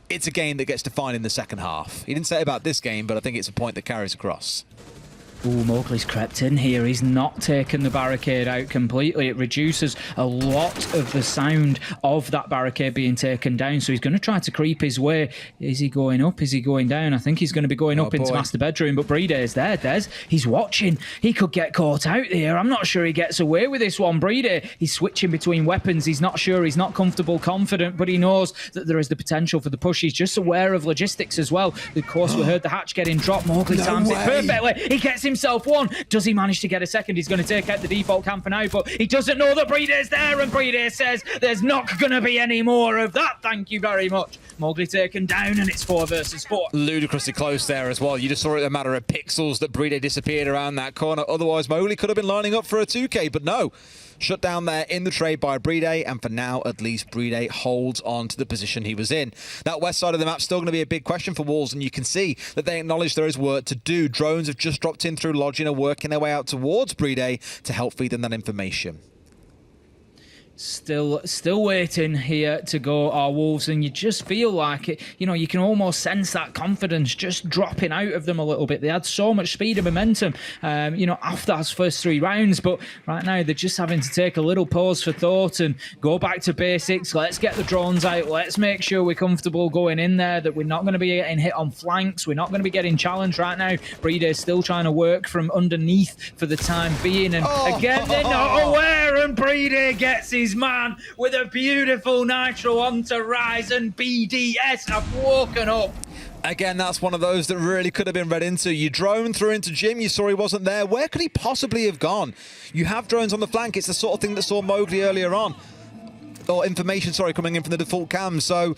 it's a game that gets defined in the second half. He didn't say it about this game, but I think it's a point that carries across. Ooh, Mowgli's crept in here. He's not taken the barricade out completely. It reduces a lot of the sound of that barricade being taken down. So he's going to try to creep his way. Is he going up? Is he going down? I think he's going to be going up into master bedroom. But Breday's there, Des. He's watching. He could get caught out here. I'm not sure he gets away with this one. Breday, he's switching between weapons. He's not sure. He's not comfortable, confident, but he knows that there is the potential for the push. He's just aware of logistics as well. Of course, we heard the hatch getting dropped. Mowgli times it perfectly. He gets himself one. Does he manage to get a second? He's going to take out the default camper now, but he doesn't know that Breday's there, and Playday says there's not going to be any more of that. Thank you very much. Mowgli taken down, and it's 4 versus 4. Ludicrously close there as well. You just saw it in a matter of pixels that Playday disappeared around that corner. Otherwise, Mowgli could have been lining up for a 2K, but no. Shut down there in the trade by Playday, and for now, at least, Playday holds on to the position he was in. That west side of the map's still going to be a big question for Wolves, and you can see that they acknowledge there is work to do. Drones have just dropped in through lodging, are working their way out towards Playday to help feed them that information. Still waiting here to go, our Wolves, and you just feel like it. You know, you can almost sense that confidence just dropping out of them a little bit. They had so much speed and momentum, you know, after those first 3 rounds, but right now they're just having to take a little pause for thought and go back to basics. Let's get the drones out. Let's make sure we're comfortable going in there, that we're not going to be getting hit on flanks. We're not going to be getting challenged right now. Breeday's still trying to work from underneath for the time being, and again, they're not aware, and Playday gets his man with a beautiful nitro onto Rise, and BDS have woken up. Again, that's one of those that really could have been read into. You drone through into Jim, you saw he wasn't there. Where could he possibly have gone? You have drones on the flank. It's the sort of thing that saw Mowgli earlier on. Or information, sorry, coming in from the default cam. So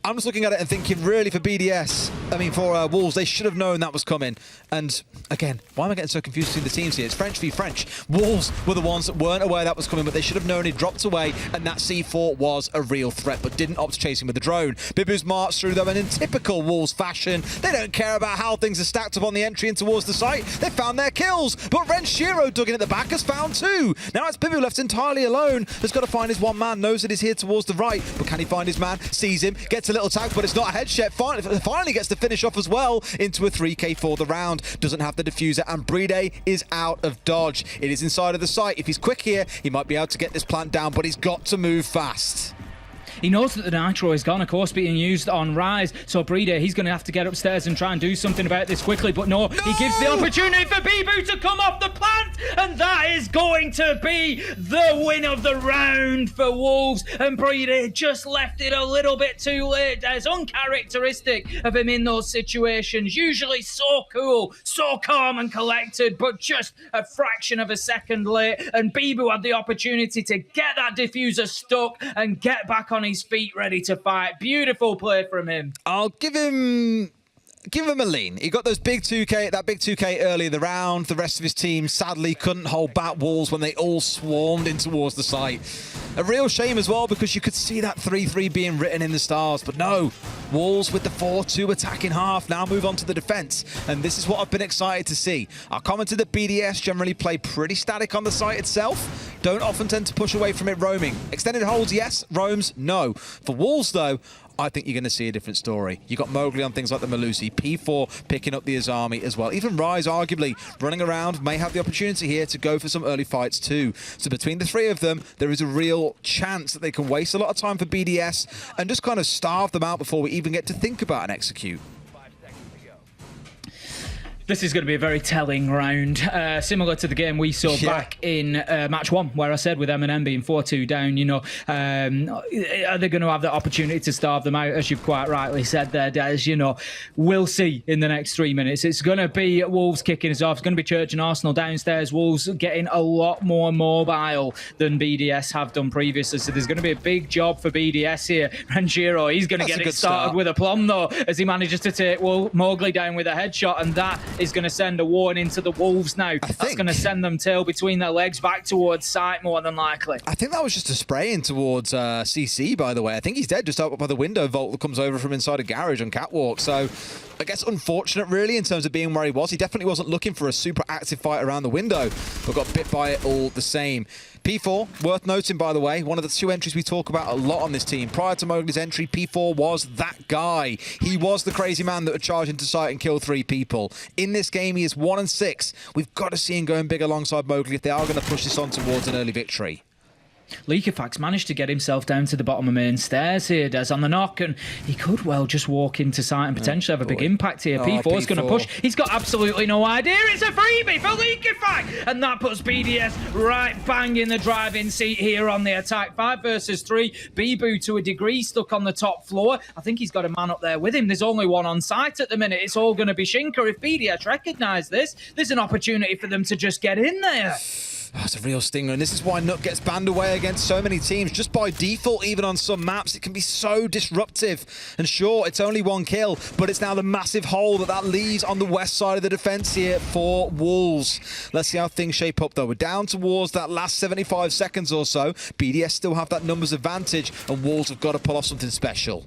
I'm just looking at it and thinking, really, for BDS, I mean, for Wolves, they should have known that was coming. And again, why am I getting so confused between the teams here? It's French v French. Wolves were the ones that weren't aware that was coming, but they should have known it dropped away, and that C4 was a real threat, but didn't opt to chase him with the drone. Bibu's marched through them, and in typical Wolves fashion, they don't care about how things are stacked up on the entry and towards the site. They found their kills, but Renshiro dug in at the back has found 2. Now it's Bibu left entirely alone. Has got to find his one man, knows that he's here towards the right, but can he find his man? Sees him, gets a little tag, but it's not a headshot. Finally gets the finish off as well into a 3K for the round. Doesn't have the diffuser, and Playday is out of dodge. It is inside of the site. If he's quick here, he might be able to get this plant down, but he's got to move fast. He knows that the nitro is gone, of course, being used on Rise. So Playday, he's going to have to get upstairs and try and do something about this quickly. But no, he gives the opportunity for Bibu to come off the plant. And that is going to be the win of the round for Wolves. And Playday just left it a little bit too late. That's uncharacteristic of him in those situations. Usually so cool, so calm and collected, but just a fraction of a second late. And Bibu had the opportunity to get that diffuser stuck and get back on his feet ready to fight. Beautiful play from him. I'll give him a lean. He got that big 2K early in the round. The rest of his team sadly couldn't hold back Wolves when they all swarmed in towards the site. A real shame as well, because you could see that 3-3 being written in the stars, but no. Wolves with the 4-2 attack in half now move on to the defense, and this is what I've been excited to see. I commented that BDS generally play pretty static on the site itself, don't often tend to push away from it roaming. Extended holds, yes. Roams, no. For Wolves, though, I think you're going to see a different story. You got Mowgli on things like the Malusi, P4 picking up the Azami as well. Even Rise, arguably, running around, may have the opportunity here to go for some early fights too. So between the 3 of them, there is a real chance that they can waste a lot of time for BDS and just kind of starve them out before we even get to think about an execute. This is going to be a very telling round, similar to the game we saw back in match 1, where I said with M&M being 4-2 down, you know, are they going to have the opportunity to starve them out, as you've quite rightly said there, Des? You know, we'll see in the next 3 minutes. It's going to be Wolves kicking us off. It's going to be Church and Arsenal downstairs. Wolves getting a lot more mobile than BDS have done previously, so there's going to be a big job for BDS here. Ranjiro, he's going to get it started with aplomb, though, as he manages to take Mowgli down with a headshot, and that is going to send a warning to the Wolves now. That's going to send them tail between their legs back towards site more than likely. I think that was just a spray in towards CC, by the way. I think he's dead just up by the window vault that comes over from inside a garage on Catwalk. So I guess unfortunate, really, in terms of being where he was. He definitely wasn't looking for a super active fight around the window, but got bit by it all the same. P4, worth noting, by the way, one of the 2 entries we talk about a lot on this team. Prior to Mowgli's entry, P4 was that guy. He was the crazy man that would charge into site and kill 3 people. In this game, he is 1-6. We've got to see him going big alongside Mowgli if they are going to push this on towards an early victory. Liquefax managed to get himself down to the bottom of main stairs here, Des, on the knock, and he could well just walk into site and potentially have a big impact here. P4's going to push. He's got absolutely no idea. It's a freebie for Liquefax, and that puts BDS right bang in the driving seat here on the attack. 5 versus 3. Bibu, to a degree, stuck on the top floor. I think he's got a man up there with him. There's only one on site at the minute. It's all going to be Shinka. If BDS recognise this, there's an opportunity for them to just get in there. That's a real stinger, and this is why Nut gets banned away against so many teams. Just by default, even on some maps, it can be so disruptive. And sure, it's only 1 kill, but it's now the massive hole that leaves on the west side of the defense here for Wolves. Let's see how things shape up, though. We're down towards that last 75 seconds or so. BDS still have that numbers advantage, and Wolves have got to pull off something special.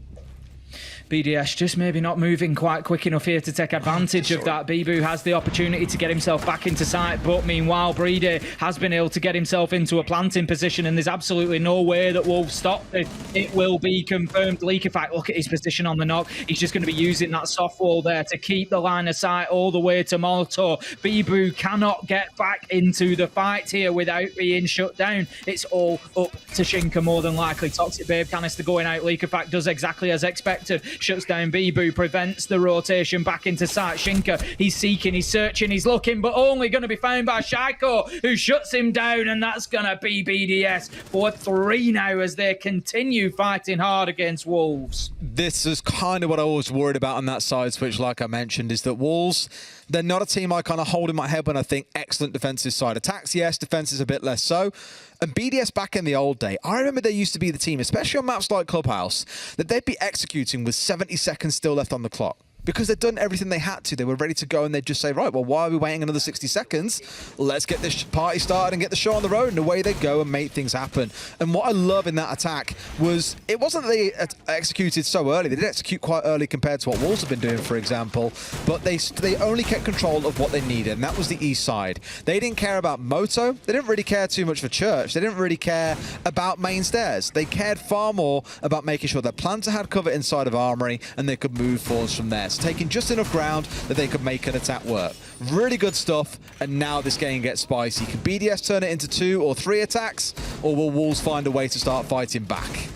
BDS just maybe not moving quite quick enough here to take advantage of that. Bibu has the opportunity to get himself back into sight, but meanwhile, Playday has been able to get himself into a planting position, and there's absolutely no way that Wolves stop it. It will be confirmed. Liquefact, look at his position on the knock. He's just going to be using that soft wall there to keep the line of sight all the way to Molotov. Bibu cannot get back into the fight here without being shut down. It's all up to Shinka more than likely. Toxic Babe canister going out. Liquefact does exactly as expected. Shuts down Bibu, prevents the rotation back into sight. Shinka, he's seeking, he's searching, he's looking, but only going to be found by Shaiko, who shuts him down, and that's going to be BDS for 3 now as they continue fighting hard against Wolves. This is kind of what I was worried about on that side switch, like I mentioned, is that Wolves, they're not a team I kind of hold in my head when I think excellent defensive side. Attacks, yes, defense is a bit less so. And BDS back in the old day, I remember they used to be the team, especially on maps like Clubhouse, that they'd be executing with 70 seconds still left on the clock. Because they'd done everything they had to. They were ready to go, and they'd just say, right, well, why are we waiting another 60 seconds? Let's get this party started and get the show on the road. And away they go and make things happen. And what I love in that attack was, it wasn't that they executed so early. They did execute quite early compared to what Wolves have been doing, for example. But they only kept control of what they needed, and that was the east side. They didn't care about Moto. They didn't really care too much for Church. They didn't really care about main stairs. They cared far more about making sure their Planter had cover inside of Armory, and they could move forwards from there. So taking just enough ground that they could make an attack work. Really good stuff, and now this game gets spicy. Can BDS turn it into 2 or 3 attacks, or will Wolves find a way to start fighting back?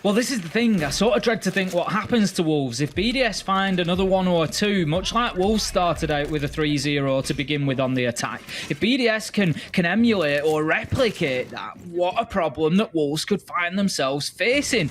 Well, this is the thing. I sort of dread to think what happens to Wolves if BDS find another 1 or 2, much like Wolves started out with a 3-0 to begin with on the attack. If BDS can emulate or replicate that, what a problem that Wolves could find themselves facing.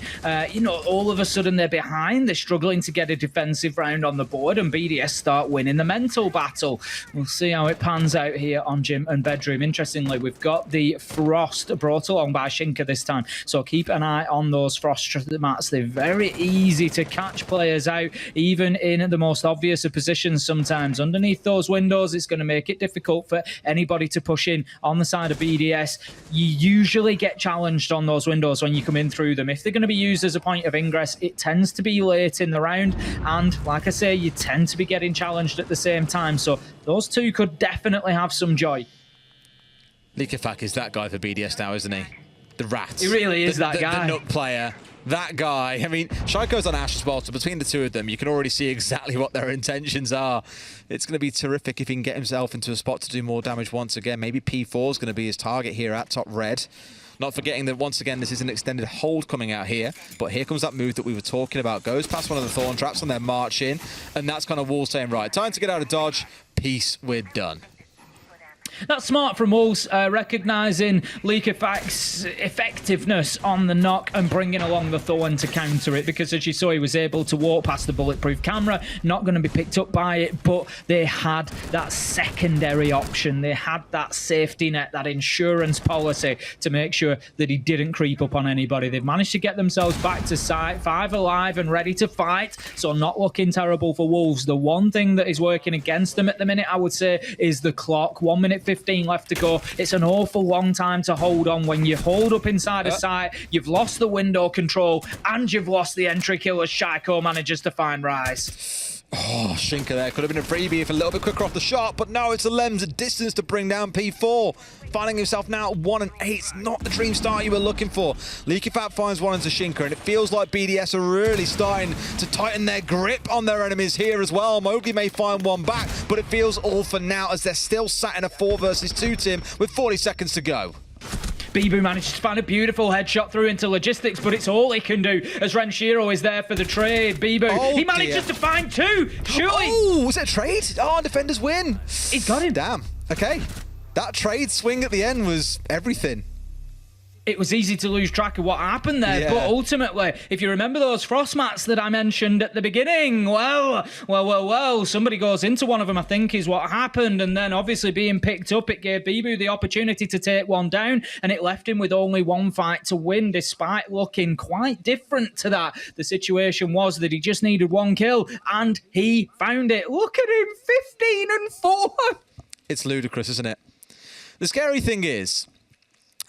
You know, all of a sudden they're behind, they're struggling to get a defensive round on the board, and BDS start winning the mental battle. We'll see how it pans out here on Gym and Bedroom. Interestingly, we've got the Frost brought along by Shinka this time, so keep an eye on those Frost mats. They're very easy to catch players out, even in the most obvious of positions sometimes. Underneath those windows, it's going to make it difficult for anybody to push in on the side of BDS. You usually get challenged on those windows when you come in through them. If they're going to be used as a point of ingress, it tends to be late in the round, and like I say, you tend to be getting challenged at the same time, so those two could definitely have some joy. Liquefact is that guy for BDS now, isn't he? The rat. He really is that guy. The nut player. That guy. I mean, Shaiko's on Ash as well, so between the two of them, you can already see exactly what their intentions are. It's going to be terrific if he can get himself into a spot to do more damage once again. Maybe P4 is going to be his target here at top red. Not forgetting that, once again, this is an extended hold coming out here. But here comes that move that we were talking about. Goes past one of the Thorn Traps and then march in. And that's kind of Wolves saying, right, time to get out of dodge. Peace, we're done. That's smart from Wolves, recognising Leak Effect's effectiveness on the knock and bringing along the Thorn to counter it, because as you saw, he was able to walk past the bulletproof camera, not going to be picked up by it, but they had that secondary option. They had that safety net, that insurance policy to make sure that he didn't creep up on anybody. They've managed to get themselves back to site, 5 alive and ready to fight, so not looking terrible for Wolves. The one thing that is working against them at the minute, I would say, is the clock. 1 minute 15 left to go. It's an awful long time to hold on. When you hold up inside a site, you've lost the window control and you've lost the entry kill as Shaiko manages to find Rise. Oh, Shinka there. Could have been a freebie if a little bit quicker off the shot, but no, it's a Lems, a distance to bring down P4. Finding himself now at 1 and 8. It's not the dream start you were looking for. Leaky Fat finds one into Shinka, and it feels like BDS are really starting to tighten their grip on their enemies here as well. Mowgli may find one back, but it feels all for now as they're still sat in a 4 versus 2 team with 40 seconds to go. Bibu managed to find a beautiful headshot through into logistics, but it's all he can do as Renshiro is there for the trade. Bibu, he manages to find 2. Surely. Oh, was it a trade? Oh, defenders win. He's got him. Damn. Okay. That trade swing at the end was everything. It was easy to lose track of what happened there, but ultimately, if you remember those frost mats that I mentioned at the beginning, well, somebody goes into one of them, I think, is what happened, and then obviously being picked up, it gave Bibu the opportunity to take one down, and it left him with only one fight to win, despite looking quite different to that. The situation was that he just needed 1 kill, and he found it. Look at him, 15 and 4. It's ludicrous, isn't it? The scary thing is,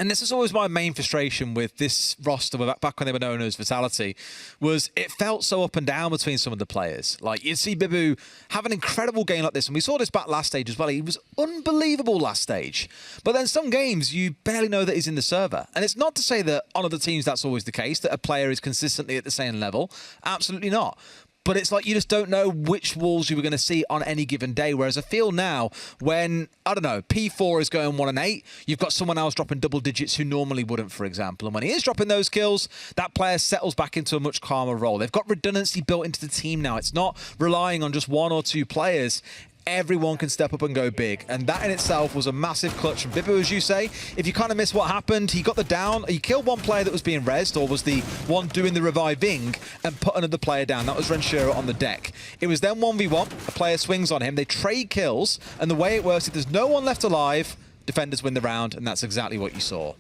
and this is always my main frustration with this roster, back when they were known as Vitality, was it felt so up and down between some of the players. Like, you'd see Bibu have an incredible game like this, and we saw this back last stage as well. He was unbelievable last stage. But then some games, you barely know that he's in the server. And it's not to say that on other teams that's always the case, that a player is consistently at the same level. Absolutely not. But it's like you just don't know which Wolves you were going to see on any given day. Whereas I feel now when, I don't know, P4 is going 1 and 8, you've got someone else dropping double digits who normally wouldn't, for example. And when he is dropping those kills, that player settles back into a much calmer role. They've got redundancy built into the team now. It's not relying on just 1 or 2 players. Everyone can step up and go big, and that in itself was a massive clutch from Bibu, as you say. If you kind of miss what happened, he got the down, he killed one player that was being rezzed, or was the one doing the reviving, and put another player down. That was Renshiro on the deck. It was then 1v1, a player swings on him, they trade kills, and the way it works, if there's no one left alive, defenders win the round, and that's exactly what you saw.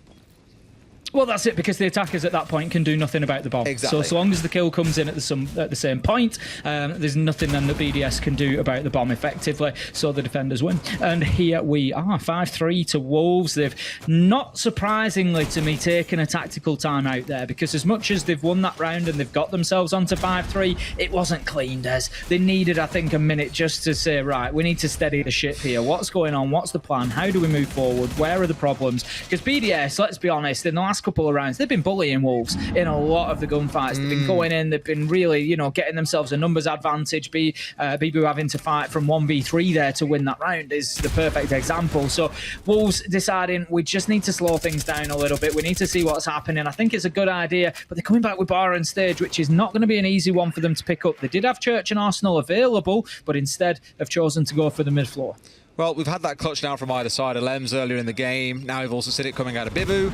Well, that's it, because the attackers at that point can do nothing about the bomb. Exactly. So long as the kill comes in at the same point, there's nothing then that BDS can do about the bomb effectively, so the defenders win. And here we are, 5-3 to Wolves. They've, not surprisingly to me, taken a tactical time out there, because as much as they've won that round and they've got themselves onto 5-3, it wasn't clean, Des. They needed, I think, a minute just to say, right, we need to steady the ship here. What's going on? What's the plan? How do we move forward? Where are the problems? Because BDS, let's be honest, in the last couple of rounds, they've been bullying Wolves in a lot of the gunfights. They've been going in, they've been really, getting themselves a numbers advantage. Bibu having to fight from 1v3 there to win that round is the perfect example. So Wolves deciding we just need to slow things down a little bit. We need to see what's happening. I think it's a good idea, but they're coming back with Bar on stage, which is not going to be an easy one for them to pick up. They did have Church and Arsenal available, but instead have chosen to go for the mid floor. Well, we've had that clutch now from either side of Lems earlier in the game. Now we've also seen it coming out of Bibu.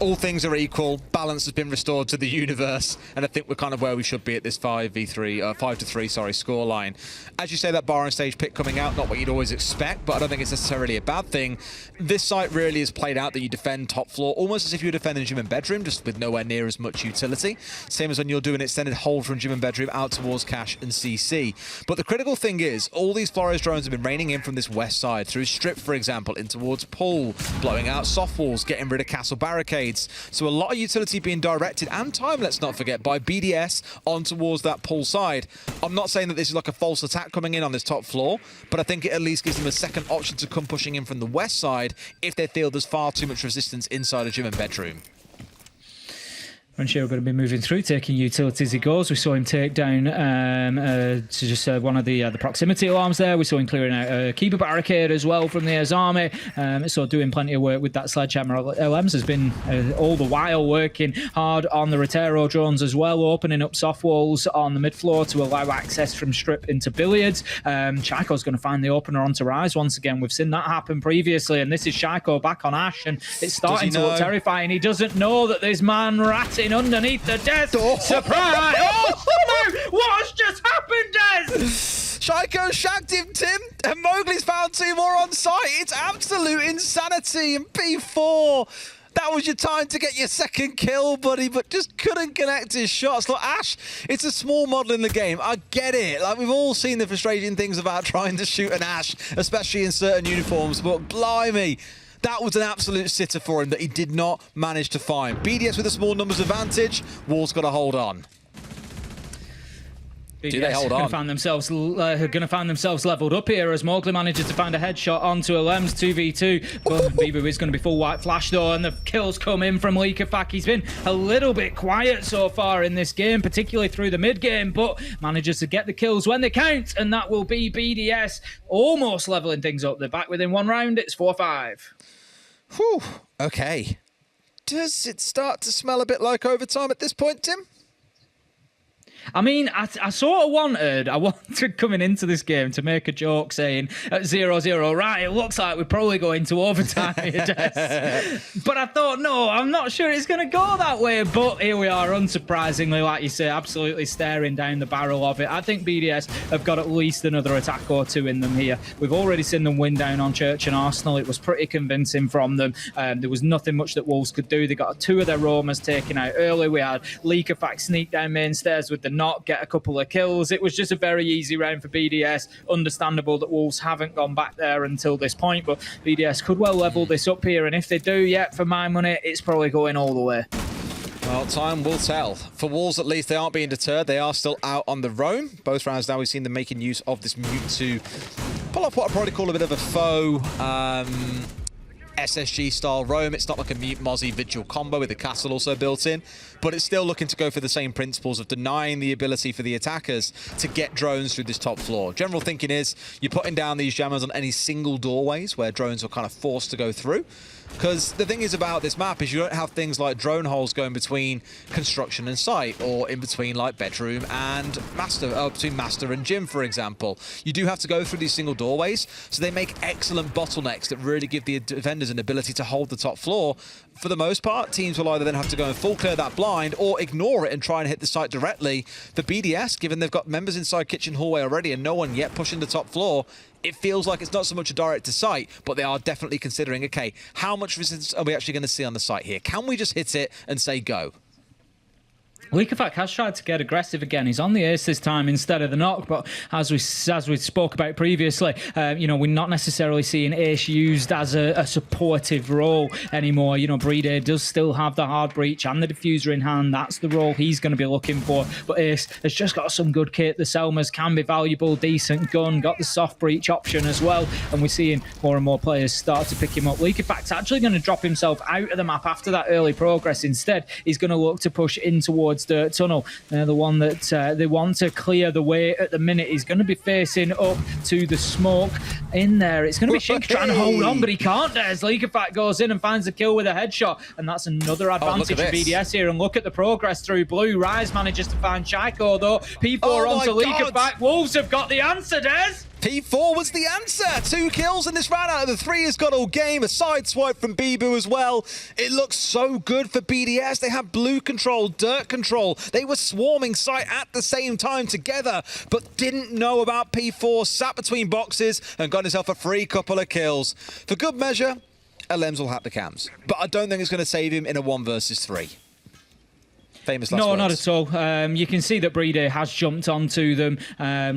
All things are equal. Balance has been restored to the universe, and I think we're kind of where we should be at this 5-3 scoreline. As you say, that Bar on stage pick coming out, not what you'd always expect, but I don't think it's necessarily a bad thing. This site really has played out that you defend top floor almost as if you were defending gym and bedroom, just with nowhere near as much utility. Same as when you're doing extended hold from gym and bedroom out towards Cash and CC. But the critical thing is, all these Flores drones have been raining in from this west side, through Strip, for example, in towards Pool, blowing out soft walls, getting rid of castle barricades. So a lot of utility being directed, and time, let's not forget, by BDS on towards that Pool side. I'm not saying that this is like a false attack coming in on this top floor, but I think it at least gives them a second option to come pushing in from the west side if they feel there's far too much resistance inside of gym and bedroom. Renshiro going to be moving through, taking utility as he goes. We saw him take down one of the proximity alarms there. We saw him clearing out a keeper barricade as well from the Azami. So doing plenty of work with that sledgehammer. LMs has been all the while working hard on the Rotero drones as well, opening up soft walls on the mid floor to allow access from Strip into Billiards. Shaiko's going to find the opener onto Rise once again. We've seen that happen previously, and this is Shaiko back on Ash, and it's starting to look terrifying. He doesn't know that there's man ratting underneath the desk. Oh. Surprise! Oh, no! What has just happened, Des? Shaiko shagged him, Tim, and Mowgli's found 2 more on site. It's absolute insanity. And P4, that was your time to get your second kill, buddy, but just couldn't connect his shots. Look, Ash, it's a small model in the game. I get it. Like, we've all seen the frustrating things about trying to shoot an Ash, especially in certain uniforms, but blimey. That was an absolute sitter for him that he did not manage to find. BDS with a small numbers advantage. Wall's got to hold on. Do they hold on? Going to find themselves leveled up here as Mowgli manages to find a headshot onto Lem's 2v2. But Bibu is going to be full white flash though, and the kills come in from Likafak. He's been a little bit quiet so far in this game, particularly through the mid game, but manages to get the kills when they count, and that will be BDS almost leveling things up. They're back within 1 round. It's 4-5. Whew. Okay. Does it start to smell a bit like overtime at this point, Tim? I mean, I sort of wanted coming into this game to make a joke saying at 0-0, right, it looks like we're probably going to overtime here, Des. But I thought, no, I'm not sure it's going to go that way. But here we are, unsurprisingly, like you say, absolutely staring down the barrel of it. I think BDS have got at least another attack or 2 in them here. We've already seen them win down on Church and Arsenal. It was pretty convincing from them. There was nothing much that Wolves could do. They got 2 of their roamers taken out early. We had Likafak sneak down main stairs with the not get a couple of kills. It was just a very easy round for BDS. Understandable that Wolves haven't gone back there until this point, but BDS could well level this up here, and if they do, yeah, for my money, it's probably going all the way. Well, time will tell. For Wolves, at least, they aren't being deterred. They are still out on the roam. Both rounds now, we've seen them making use of this mute to pull off what I'd probably call a bit of a faux SSG-style roam. It's not like a mute Mozzie Vigil combo with the castle also built in, but it's still looking to go for the same principles of denying the ability for the attackers to get drones through this top floor. General thinking is you're putting down these jammers on any single doorways where drones are kind of forced to go through. Because the thing is about this map is you don't have things like drone holes going between construction and site, or in between like bedroom and master, between master and gym, for example. You do have to go through these single doorways, so they make excellent bottlenecks that really give the defenders an ability to hold the top floor. For the most part, teams will either then have to go and full clear that blind or ignore it and try and hit the site directly. For BDS, given they've got members inside kitchen hallway already and no one yet pushing the top floor, it feels like it's not so much a direct to site, but they are definitely considering, okay, how much resistance are we actually going to see on the site here? Can we just hit it and say go? Likafak has tried to get aggressive again. He's on the ace this time instead of the knock, but as we spoke about previously, we're not necessarily seeing ace used as a supportive role anymore. Playday does still have the hard breach and the diffuser in hand. That's the role he's going to be looking for. But ace has just got some good kit. The Selmas can be valuable, decent gun, got the soft breach option as well, and we're seeing more and more players start to pick him up. Likafak's actually going to drop himself out of the map after that early progress. Instead, he's going to look to push in towards Dirt Tunnel. The one that they want to clear the way at the minute. He's going to be facing up to the smoke in there. It's going to be Shink trying to hold on, but he can't. As Likafak goes in and finds the kill with a headshot, and that's another advantage of BDS here. And look at the progress through blue. Rise manages to find Shaiko though. P4 onto Likafak. Wolves have got the answer, Des. P4 was the answer. 2 kills in this round out of the 3 has got all game. A side swipe from Bibu as well. It looks so good for BDS. They have blue control, dirt control. They were swarming site at the same time together, but didn't know about P4. Sat between boxes and got himself a free couple of kills. For good measure, LMs will hack the cams, but I don't think it's going to save him in a 1 versus 3. Famous last No, words. not at all. You can see that Playday has jumped onto them.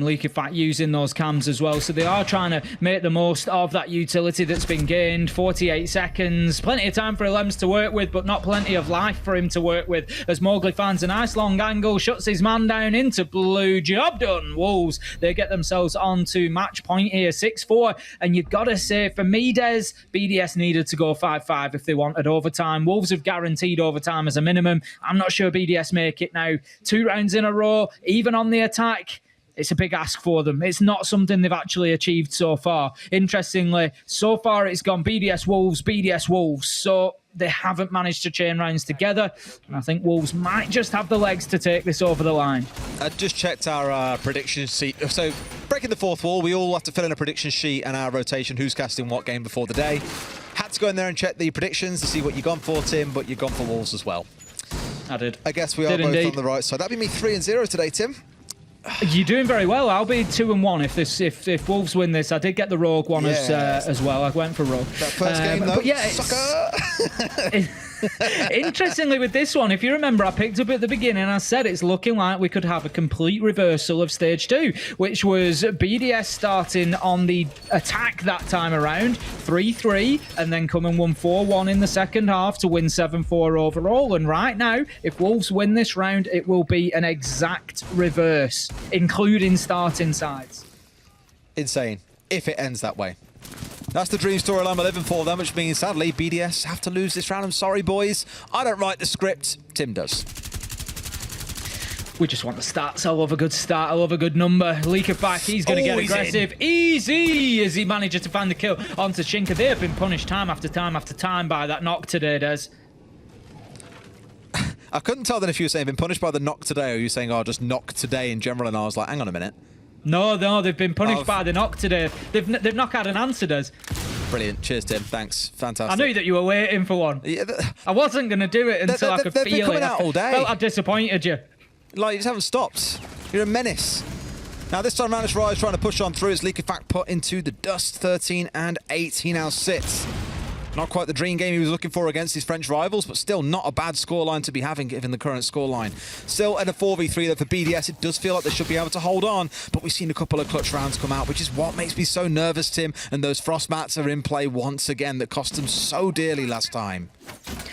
Leak of fact using those cams as well. So they are trying to make the most of that utility that's been gained. 48 seconds. Plenty of time for Lems to work with, but not plenty of life for him to work with. As Mowgli finds a nice long angle, shuts his man down into blue. Job done. Wolves, they get themselves onto match point here. 6-4. And you've got to say, for me, Des, BDS needed to go 5-5 if they wanted overtime. Wolves have guaranteed overtime as a minimum. I'm not sure BDS make it now. 2 rounds in a row, even on the attack. It's a big ask for them. It's not something they've actually achieved so far. Interestingly, so far it's gone BDS Wolves, BDS Wolves. So they haven't managed to chain rounds together. And I think Wolves might just have the legs to take this over the line. I just checked our prediction sheet. So, breaking the fourth wall, we all have to fill in a prediction sheet and our rotation, who's casting what game before the day. Had to go in there and check the predictions to see what you've gone for, Tim, but you've gone for Wolves as well. I did. I guess we are both indeed on the right side. That'd be me 3-0 today, Tim. You're doing very well. I'll be 2-1 if Wolves win this. I did get the Rogue one as well. I went for Rogue. That first game, though, but yeah, sucker! Interestingly, with this one, if you remember, I picked up at the beginning and I said it's looking like we could have a complete reversal of stage 2, which was BDS starting on the attack that time around, 3-3, and then come and won 4-1 in the second half to win 7-4 overall. And right now, if Wolves win this round, it will be an exact reverse, including starting sides. Insane, if it ends that way. That's the dream storyline we're living for them, which means, sadly, BDS have to lose this round. I'm sorry, boys. I don't write the script. Tim does. We just want the stats. I love a good start. I love a good number. Leak of back. He's going to get aggressive. Easy as he manages to find the kill onto Shinka. They have been punished time after time after time by that knock today, Des. I couldn't tell then if you were saying been punished by the knock today or you were saying, oh, just knock today in general. And I was like, hang on a minute. No, they've been punished by the knock today. They've not had an answer, Des. Brilliant. Cheers, Tim. Thanks. Fantastic. I knew that you were waiting for one. Yeah, I wasn't going to do it until I could they've feel been coming it. out all day. I felt I disappointed you. Like, you just haven't stopped. You're a menace. Now, this time around, it's Rise trying to push on through. His Leak of Fact put into the dust. 13 and 8. He now sits. Not quite the dream game he was looking for against his French rivals, but still not a bad scoreline to be having given the current scoreline. Still at a 4v3 though for BDS, it does feel like they should be able to hold on, but we've seen a couple of clutch rounds come out, which is what makes me so nervous, Tim, and those frost mats are in play once again that cost them so dearly last time.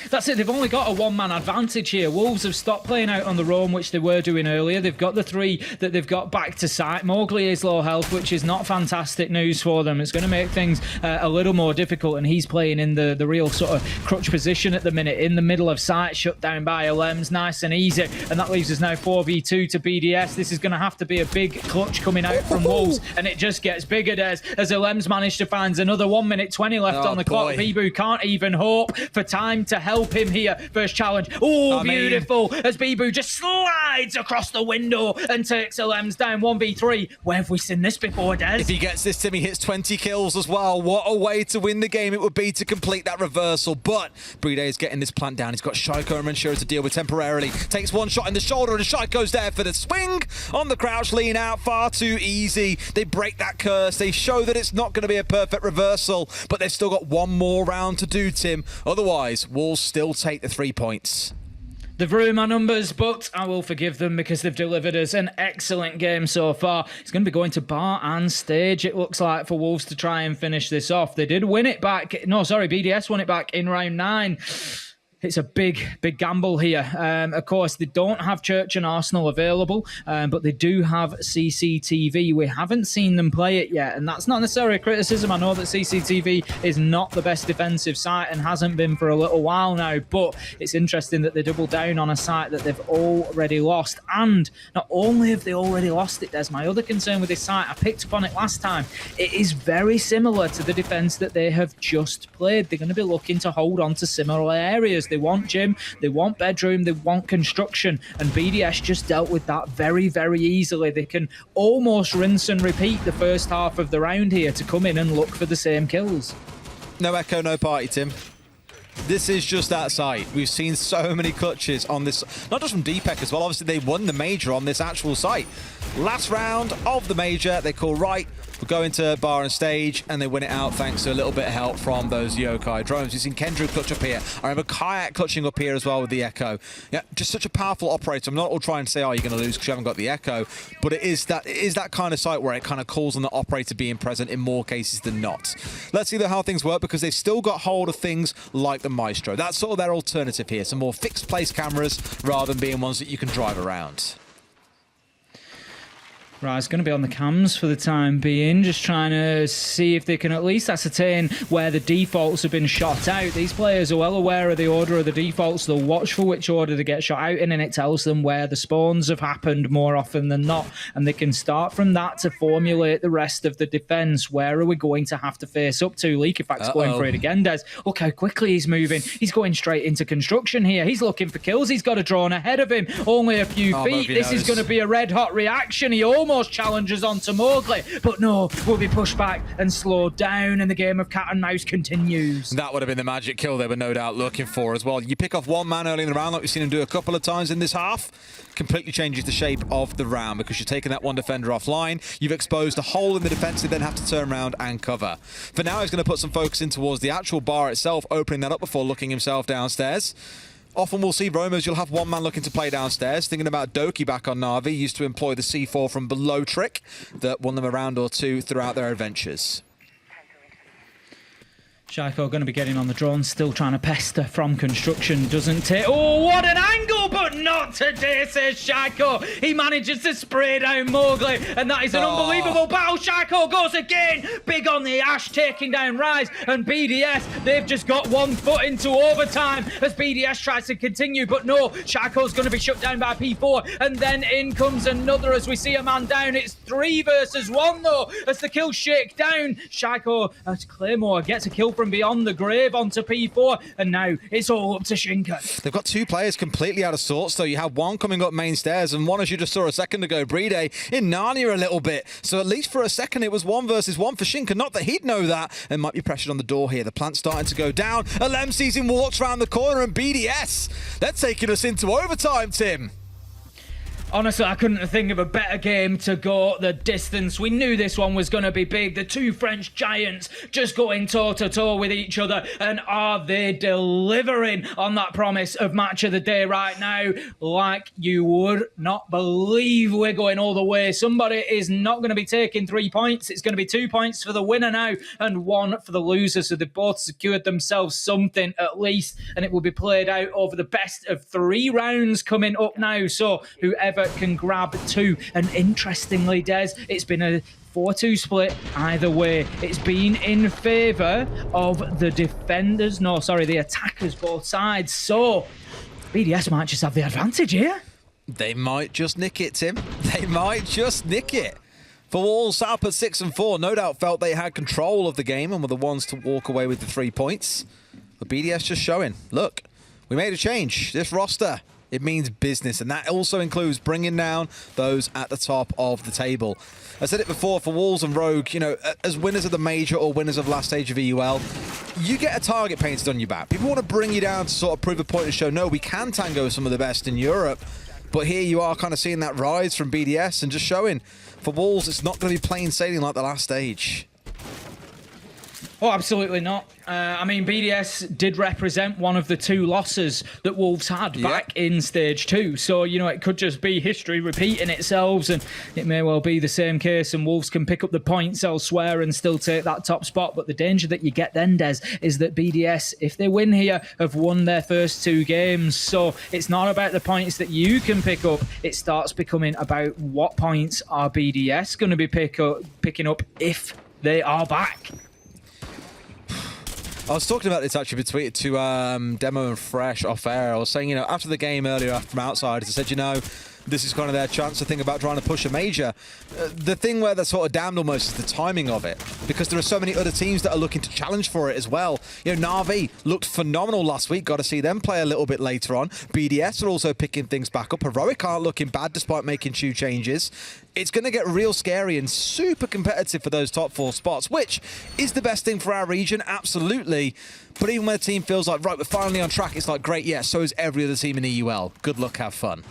That's it. They've only got a one-man advantage here. Wolves have stopped playing out on the roam, which they were doing earlier. They've got the 3 that they've got back to sight. Mowgli is low health, which is not fantastic news for them. It's going to make things a little more difficult, and he's playing in the real sort of crutch position at the minute, in the middle of sight, shut down by Lems, nice and easy. And that leaves us now 4v2 to BDS. This is going to have to be a big clutch coming out from Wolves, and it just gets bigger, Des, as Lems managed to find another 1 minute 20 left on the clock. Bibu can't even hope for time to help him here. First challenge. Oh, beautiful. As Bibu just slides across the window and takes Lems down 1v3. Where have we seen this before, Des? If he gets this, Tim, he hits 20 kills as well. What a way to win the game it would be to complete that reversal. But Playday is getting this plant down. He's got Shaiko and Renshiro to deal with temporarily. Takes one shot in the shoulder, and Shaiko's there for the swing. On the crouch, lean out, far too easy. They break that curse. They show that it's not going to be a perfect reversal, but they've still got one more round to do, Tim. Otherwise, Wolves still take the 3 points. They've ruined my numbers, but I will forgive them because they've delivered us an excellent game so far. It's going to be going to bar and stage, it looks like, for Wolves to try and finish this off. They did win it back. No, sorry, BDS won it back in round 9. It's a big gamble here. Of course, they don't have Church and Arsenal available, but they do have CCTV. We haven't seen them play it yet, and that's not necessarily a criticism. I know that CCTV is not the best defensive site and hasn't been for a little while now, but it's interesting that they double down on a site that they've already lost. And not only have they already lost it, there's my other concern with this site. I picked up on it last time. It is very similar to the defense that they have just played. They're going to be looking to hold on to similar areas. They want gym, they want bedroom, they want construction, and BDS just dealt with that very, very easily. They can almost rinse and repeat the first half of the round here to come in and look for the same kills. No echo, no party, Tim. This is just that site. We've seen so many clutches on this, not just from DPEC as well. Obviously, they won the major on this actual site. Last round of the major, they call right. We'll go into bar and stage, and they win it out thanks to a little bit of help from those Yokai drones. You've seen Kendra clutch up here. I remember Kayak clutching up here as well with the Echo. Yeah, just such a powerful operator. I'm not all trying to say, oh, you're going to lose because you haven't got the Echo, but it is that kind of site where it kind of calls on the operator being present in more cases than not. Let's see how things work, because they've still got hold of things like the Maestro. That's sort of their alternative here. Some more fixed place cameras rather than being ones that you can drive around. Right, it's going to be on the cams for the time being, just trying to see if they can at least ascertain where the defaults have been shot out. These players are well aware of the order of the defaults. They'll watch for which order they get shot out in, and it tells them where the spawns have happened more often than not. And they can start from that to formulate the rest of the defense. Where are we going to have to face up to? Leak Effect's going for it again, Des. Look how quickly he's moving. He's going straight into construction here. He's looking for kills. He's got a drone ahead of him. Only a few feet. This is going to be a red-hot reaction. He almost challenges onto Mowgli, but no, will be pushed back and slowed down, and the game of cat and mouse continues. That would have been the magic kill they were no doubt looking for as well. You pick off one man early in the round, like we've seen him do a couple of times in this half, completely changes the shape of the round, because you're taking that one defender offline. You've exposed a hole in the defense, they then have to turn around and cover. For now, he's going to put some focus in towards the actual bar itself, opening that up before looking himself downstairs. Often we'll see roamers, you'll have one man looking to play downstairs. Thinking about Doki back on Na'Vi, used to employ the C4 from below trick that won them a round or two throughout their adventures. Shaiko going to be getting on the drone, still trying to pester from construction. Doesn't take... Oh, what an angle, but not today, says Shaiko. He manages to spray down Mowgli, and that is an unbelievable battle. Shaiko goes again. Big on the Ash, taking down Rise, and BDS, they've just got 1 foot into overtime as BDS tries to continue, but no, Shaiko's going to be shut down by P4, and then in comes another as we see a man down. It's 3 versus 1, though, as the kills shake down. Shaiko, as Claymore gets a kill from beyond the grave onto P4, and now it's all up to Shinka. They've got 2 players completely out of sorts, though. You have one coming up main stairs, and one, as you just saw a second ago, Playday, in Narnia a little bit. So at least for a second, it was 1 versus 1 for Shinka. Not that he'd know that, and might be pressured on the door here. The plant's starting to go down. Alem sees him, walks around the corner, and BDS, they're taking us into overtime, Tim. Honestly, I couldn't think of a better game to go the distance. We knew this one was going to be big. The 2 French giants just going toe-to-toe with each other. And are they delivering on that promise of match of the day right now? Like you would not believe, we're going all the way. Somebody is not going to be taking 3 points. It's going to be 2 points for the winner now and 1 for the loser. So they both secured themselves something at least. And it will be played out over the best of 3 rounds coming up now. So whoever can grab 2. And interestingly, Des, it's been a 4-2 split either way. It's been in favour of the defenders. No, sorry, the attackers, both sides. So BDS might just have the advantage here. They might just nick it, Tim. They might just nick it. For Wolves, South at 6 and 4, no doubt felt they had control of the game and were the ones to walk away with the 3 points. But BDS just showing, look, we made a change. This roster, it means business, and that also includes bringing down those at the top of the table. I said it before, for Wolves and Rogue, you know, as winners of the major or winners of last stage of EUL, you get a target painted on your back. People want to bring you down to sort of prove a point and show, no, we can tango some of the best in Europe. But here you are kind of seeing that rise from BDS and just showing, for Wolves, it's not going to be plain sailing like the last stage. Oh, absolutely not. I mean, BDS did represent one of the 2 losses that Wolves had back in Stage 2. So, you know, it could just be history repeating itself, and it may well be the same case, and Wolves can pick up the points elsewhere and still take that top spot. But the danger that you get then, Des, is that BDS, if they win here, have won their first 2 games. So it's not about the points that you can pick up. It starts becoming about what points are BDS going to be picking up if they are back. I was talking about this actually between to Demo and Fresh off air. I was saying, you know, after the game earlier from Outsiders, I said, you know, this is kind of their chance to think about trying to push a major. The thing where they're sort of damned almost is the timing of it, because there are so many other teams that are looking to challenge for it as well. You know, Na'Vi looked phenomenal last week. Got to see them play a little bit later on. BDS are also picking things back up. Heroic aren't looking bad despite making 2 changes. It's going to get real scary and super competitive for those top 4 spots, which is the best thing for our region, absolutely. But even when a team feels like, right, we're finally on track, it's like, great, yeah, so is every other team in EUL. Good luck, have fun.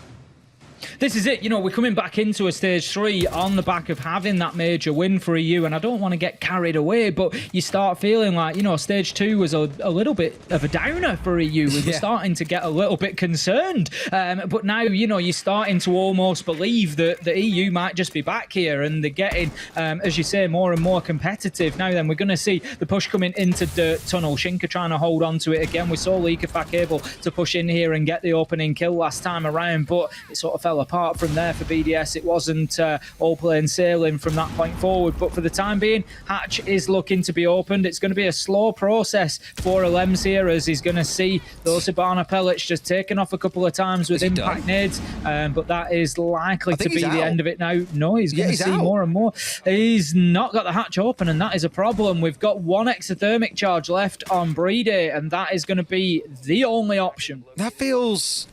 This is it, you know, we're coming back into a stage 3 on the back of having that major win for EU, and I don't want to get carried away, but you start feeling like, you know, stage 2 was a little bit of a downer for EU. We were starting to get a little bit concerned, but now, you know, you're starting to almost believe that the EU might just be back here, and they're getting, as you say, more and more competitive. Now then, we're going to see the push coming into Dirt Tunnel. Shinka trying to hold on to it again. We saw Leakafak able to push in here and get the opening kill last time around, but it sort of fell apart from there for BDS. It wasn't all plain sailing from that point forward, but for the time being, hatch is looking to be opened. It's going to be a slow process for Alems here, as he's going to see those Hibana pellets just taken off a couple of times with impact nades, but that is likely to be the end of it now. No, he's going to see more and more. He's not got the hatch open, and that is a problem. We've got 1 exothermic charge left on Playday, and that is going to be the only option. That feels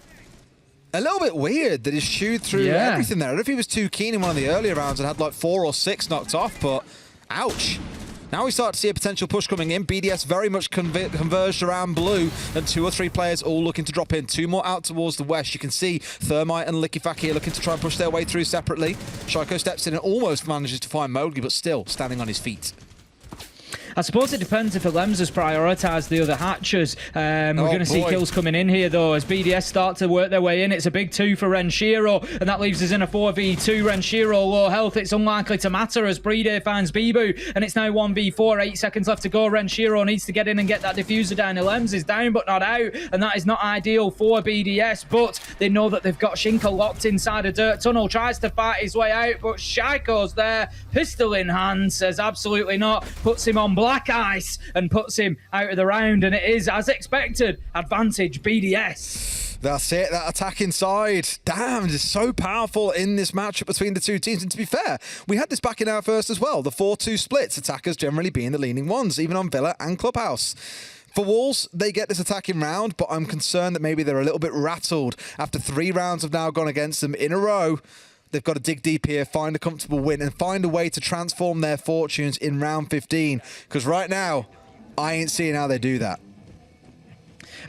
a little bit weird that he's chewed through everything there. I don't know if he was too keen in one of the earlier rounds and had like 4 or 6 knocked off, but ouch. Now we start to see a potential push coming in. BDS very much converged around blue, and 2 or 3 players all looking to drop in. 2 more out towards the west. You can see Thermite and Leakafak here looking to try and push their way through separately. Shaiko steps in and almost manages to find Mowgli, but still standing on his feet. I suppose it depends if Alems has prioritised the other hatchers. We're going to see kills coming in here, though, as BDS start to work their way in. It's a big 2 for Renshiro, and that leaves us in a 4v2. Renshiro low health. It's unlikely to matter as Playday finds Bibu, and it's now 1v4. 8 seconds left to go. Renshiro needs to get in and get that diffuser down. Alems is down but not out, and that is not ideal for BDS, but they know that they've got Shinka locked inside a dirt tunnel. Tries to fight his way out, but Shaiko's there. Pistol in hand, says absolutely not. Puts him on black ice and puts him out of the round, and it is, as expected, advantage BDS. That's it, that attack inside. Damn, it's so powerful in this matchup between the 2 teams. And to be fair, we had this back in our first as well. The 4-2 splits, attackers generally being the leaning ones, even on Villa and Clubhouse. For Wolves, they get this attacking round, but I'm concerned that maybe they're a little bit rattled after 3 rounds have now gone against them in a row. They've got to dig deep here, find a comfortable win, and find a way to transform their fortunes in round 15. Because right now, I ain't seeing how they do that.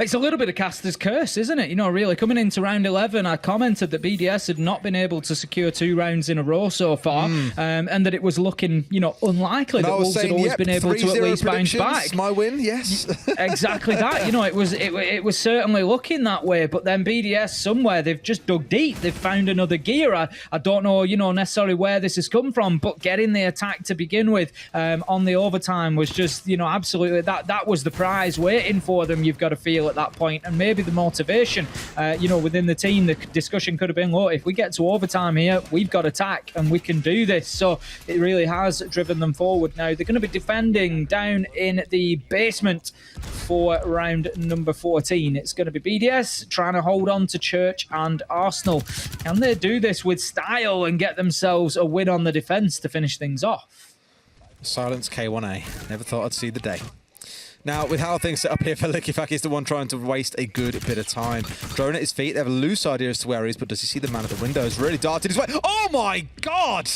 It's a little bit of Caster's curse, isn't it? You know, really, coming into round 11, I commented that BDS had not been able to secure 2 rounds in a row so far, and that it was looking, you know, unlikely that Wolves had always been able to at least bounce back. My win, yes. Exactly that. You know, it was certainly looking that way, but then BDS somewhere, they've just dug deep. They've found another gear. I don't know, you know, necessarily where this has come from, but getting the attack to begin with on the overtime was just, you know, absolutely, that was the prize waiting for them, you've got to feel at that point. And maybe the motivation, you know, within the team, the discussion could have been, look, if we get to overtime here, we've got attack and we can do this. So it really has driven them forward. Now they're going to be defending down in the basement for round number 14. It's going to be BDS trying to hold on to Church and Arsenal. Can they do this with style and get themselves a win on the defense to finish things off? Silence K1A. Never thought I'd see the day. Now, with how things set up here for Leakafak, is the one trying to waste a good bit of time. Drone at his feet, they have a loose idea as to where he is, but does he see the man at the window? He's really darted his way. Oh my God!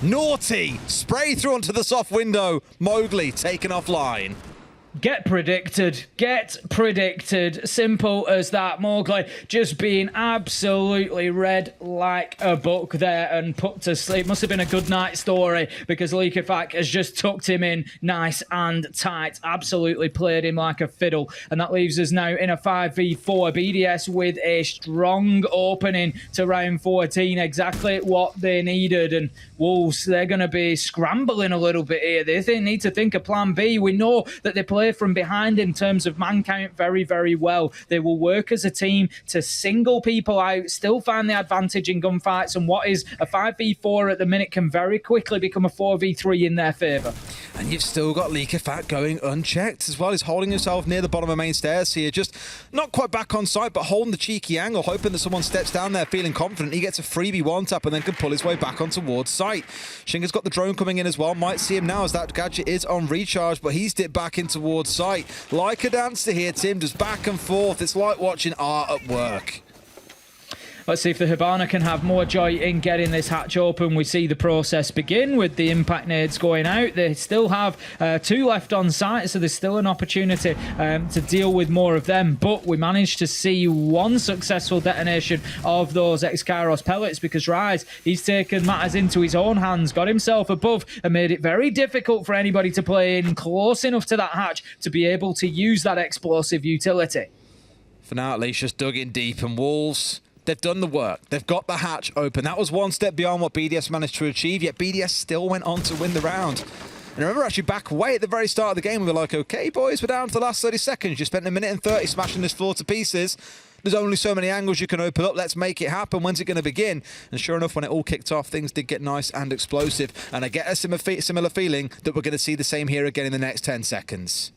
Naughty! Spray through onto the soft window. Mowgli taken offline. Get predicted. Get predicted. Simple as that. Mowgli just being absolutely read like a book there and put to sleep. Must have been a good night story because Leakafak has just tucked him in nice and tight. Absolutely played him like a fiddle. And that leaves us now in a 5v4. BDS with a strong opening to round 14. Exactly what they needed. And Wolves, they're going to be scrambling a little bit here. They need to think of plan B. We know that they play play from behind in terms of man count very, very well. They will work as a team to single people out, still find the advantage in gunfights, and what is a 5v4 at the minute can very quickly become a 4v3 in their favour. And you've still got Leakafat going unchecked as well. He's holding himself near the bottom of main stairs here, just not quite back on site, but holding the cheeky angle, hoping that someone steps down there feeling confident. He gets a freebie one-tap and then can pull his way back on towards site. Shinga's got the drone coming in as well. Might see him now as that gadget is on recharge, but he's dipped back in towards site. Like a dancer here, Tim, just back and forth. It's like watching art at work. Let's see if the Hibana can have more joy in getting this hatch open. We see the process begin with the impact nades going out. They still have 2 left on site, so there's still an opportunity to deal with more of them. But we managed to see 1 successful detonation of those X-Kairos pellets because Rise, he's taken matters into his own hands, got himself above and made it very difficult for anybody to play in close enough to that hatch to be able to use that explosive utility. For now, at least, just dug in deep, and Wolves, they've done the work. They've got the hatch open. That was 1 step beyond what BDS managed to achieve, yet BDS still went on to win the round. And remember, actually, back way at the very start of the game, we were like, okay, boys, we're down to the last 30 seconds. You spent 1 minute and 30 smashing this floor to pieces. There's only so many angles you can open up. Let's make it happen. When's it going to begin? And sure enough, when it all kicked off, things did get nice and explosive. And I get a similar feeling that we're going to see the same here again in the next 10 seconds.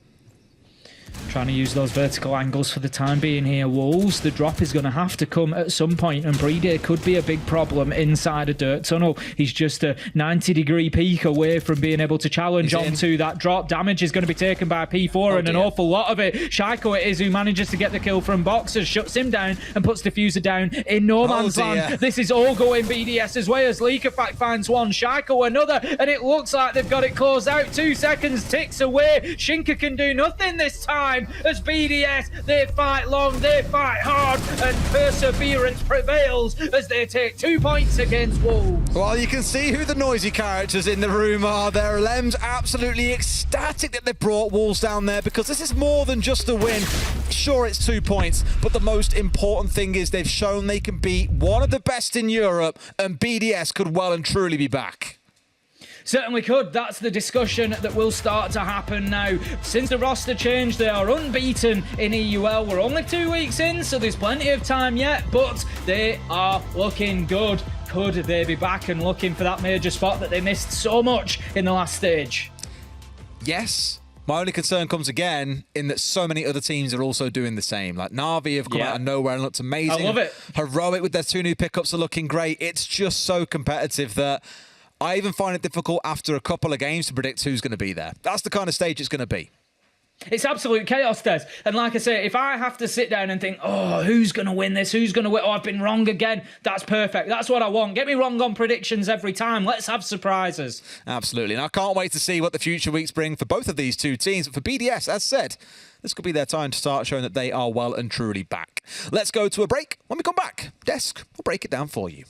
Trying to use those vertical angles for the time being here, Wolves. The drop is going to have to come at some point, and Playday could be a big problem inside a dirt tunnel. He's just a 90-degree peak away from being able to challenge onto that drop. Damage is going to be taken by P4 and an awful lot of it. Shaiko it is who manages to get the kill from Boxers, shuts him down and puts Diffuser down in no man's land. This is all going BDS's way as Leakafat finds one, Shaiko another, and it looks like they've got it closed out. 2 seconds ticks away. Shinka can do nothing this time. As BDS, they fight long, they fight hard, and perseverance prevails as they take 2 points against Wolves. Well, you can see who the noisy characters in the room are there. Lem's absolutely ecstatic that they brought Wolves down there because this is more than just a win. Sure, it's 2 points, but the most important thing is they've shown they can beat one of the best in Europe, and BDS could well and truly be back. Certainly could. That's the discussion that will start to happen now. Since the roster change, they are unbeaten in EUL. We're only 2 weeks in, so there's plenty of time yet, but they are looking good. Could they be back and looking for that major spot that they missed so much in the last stage? Yes. My only concern comes again in that so many other teams are also doing the same. Like Na'Vi have come out of nowhere and looked amazing. I love it. Heroic with their 2 new pickups are looking great. It's just so competitive that I even find it difficult after a couple of games to predict who's going to be there. That's the kind of stage it's going to be. It's absolute chaos, Des. And like I say, if I have to sit down and think, oh, who's going to win this? Who's going to win? Oh, I've been wrong again. That's perfect. That's what I want. Get me wrong on predictions every time. Let's have surprises. Absolutely. And I can't wait to see what the future weeks bring for both of these 2 teams. But for BDS, as said, this could be their time to start showing that they are well and truly back. Let's go to a break. When we come back, Desk will break it down for you.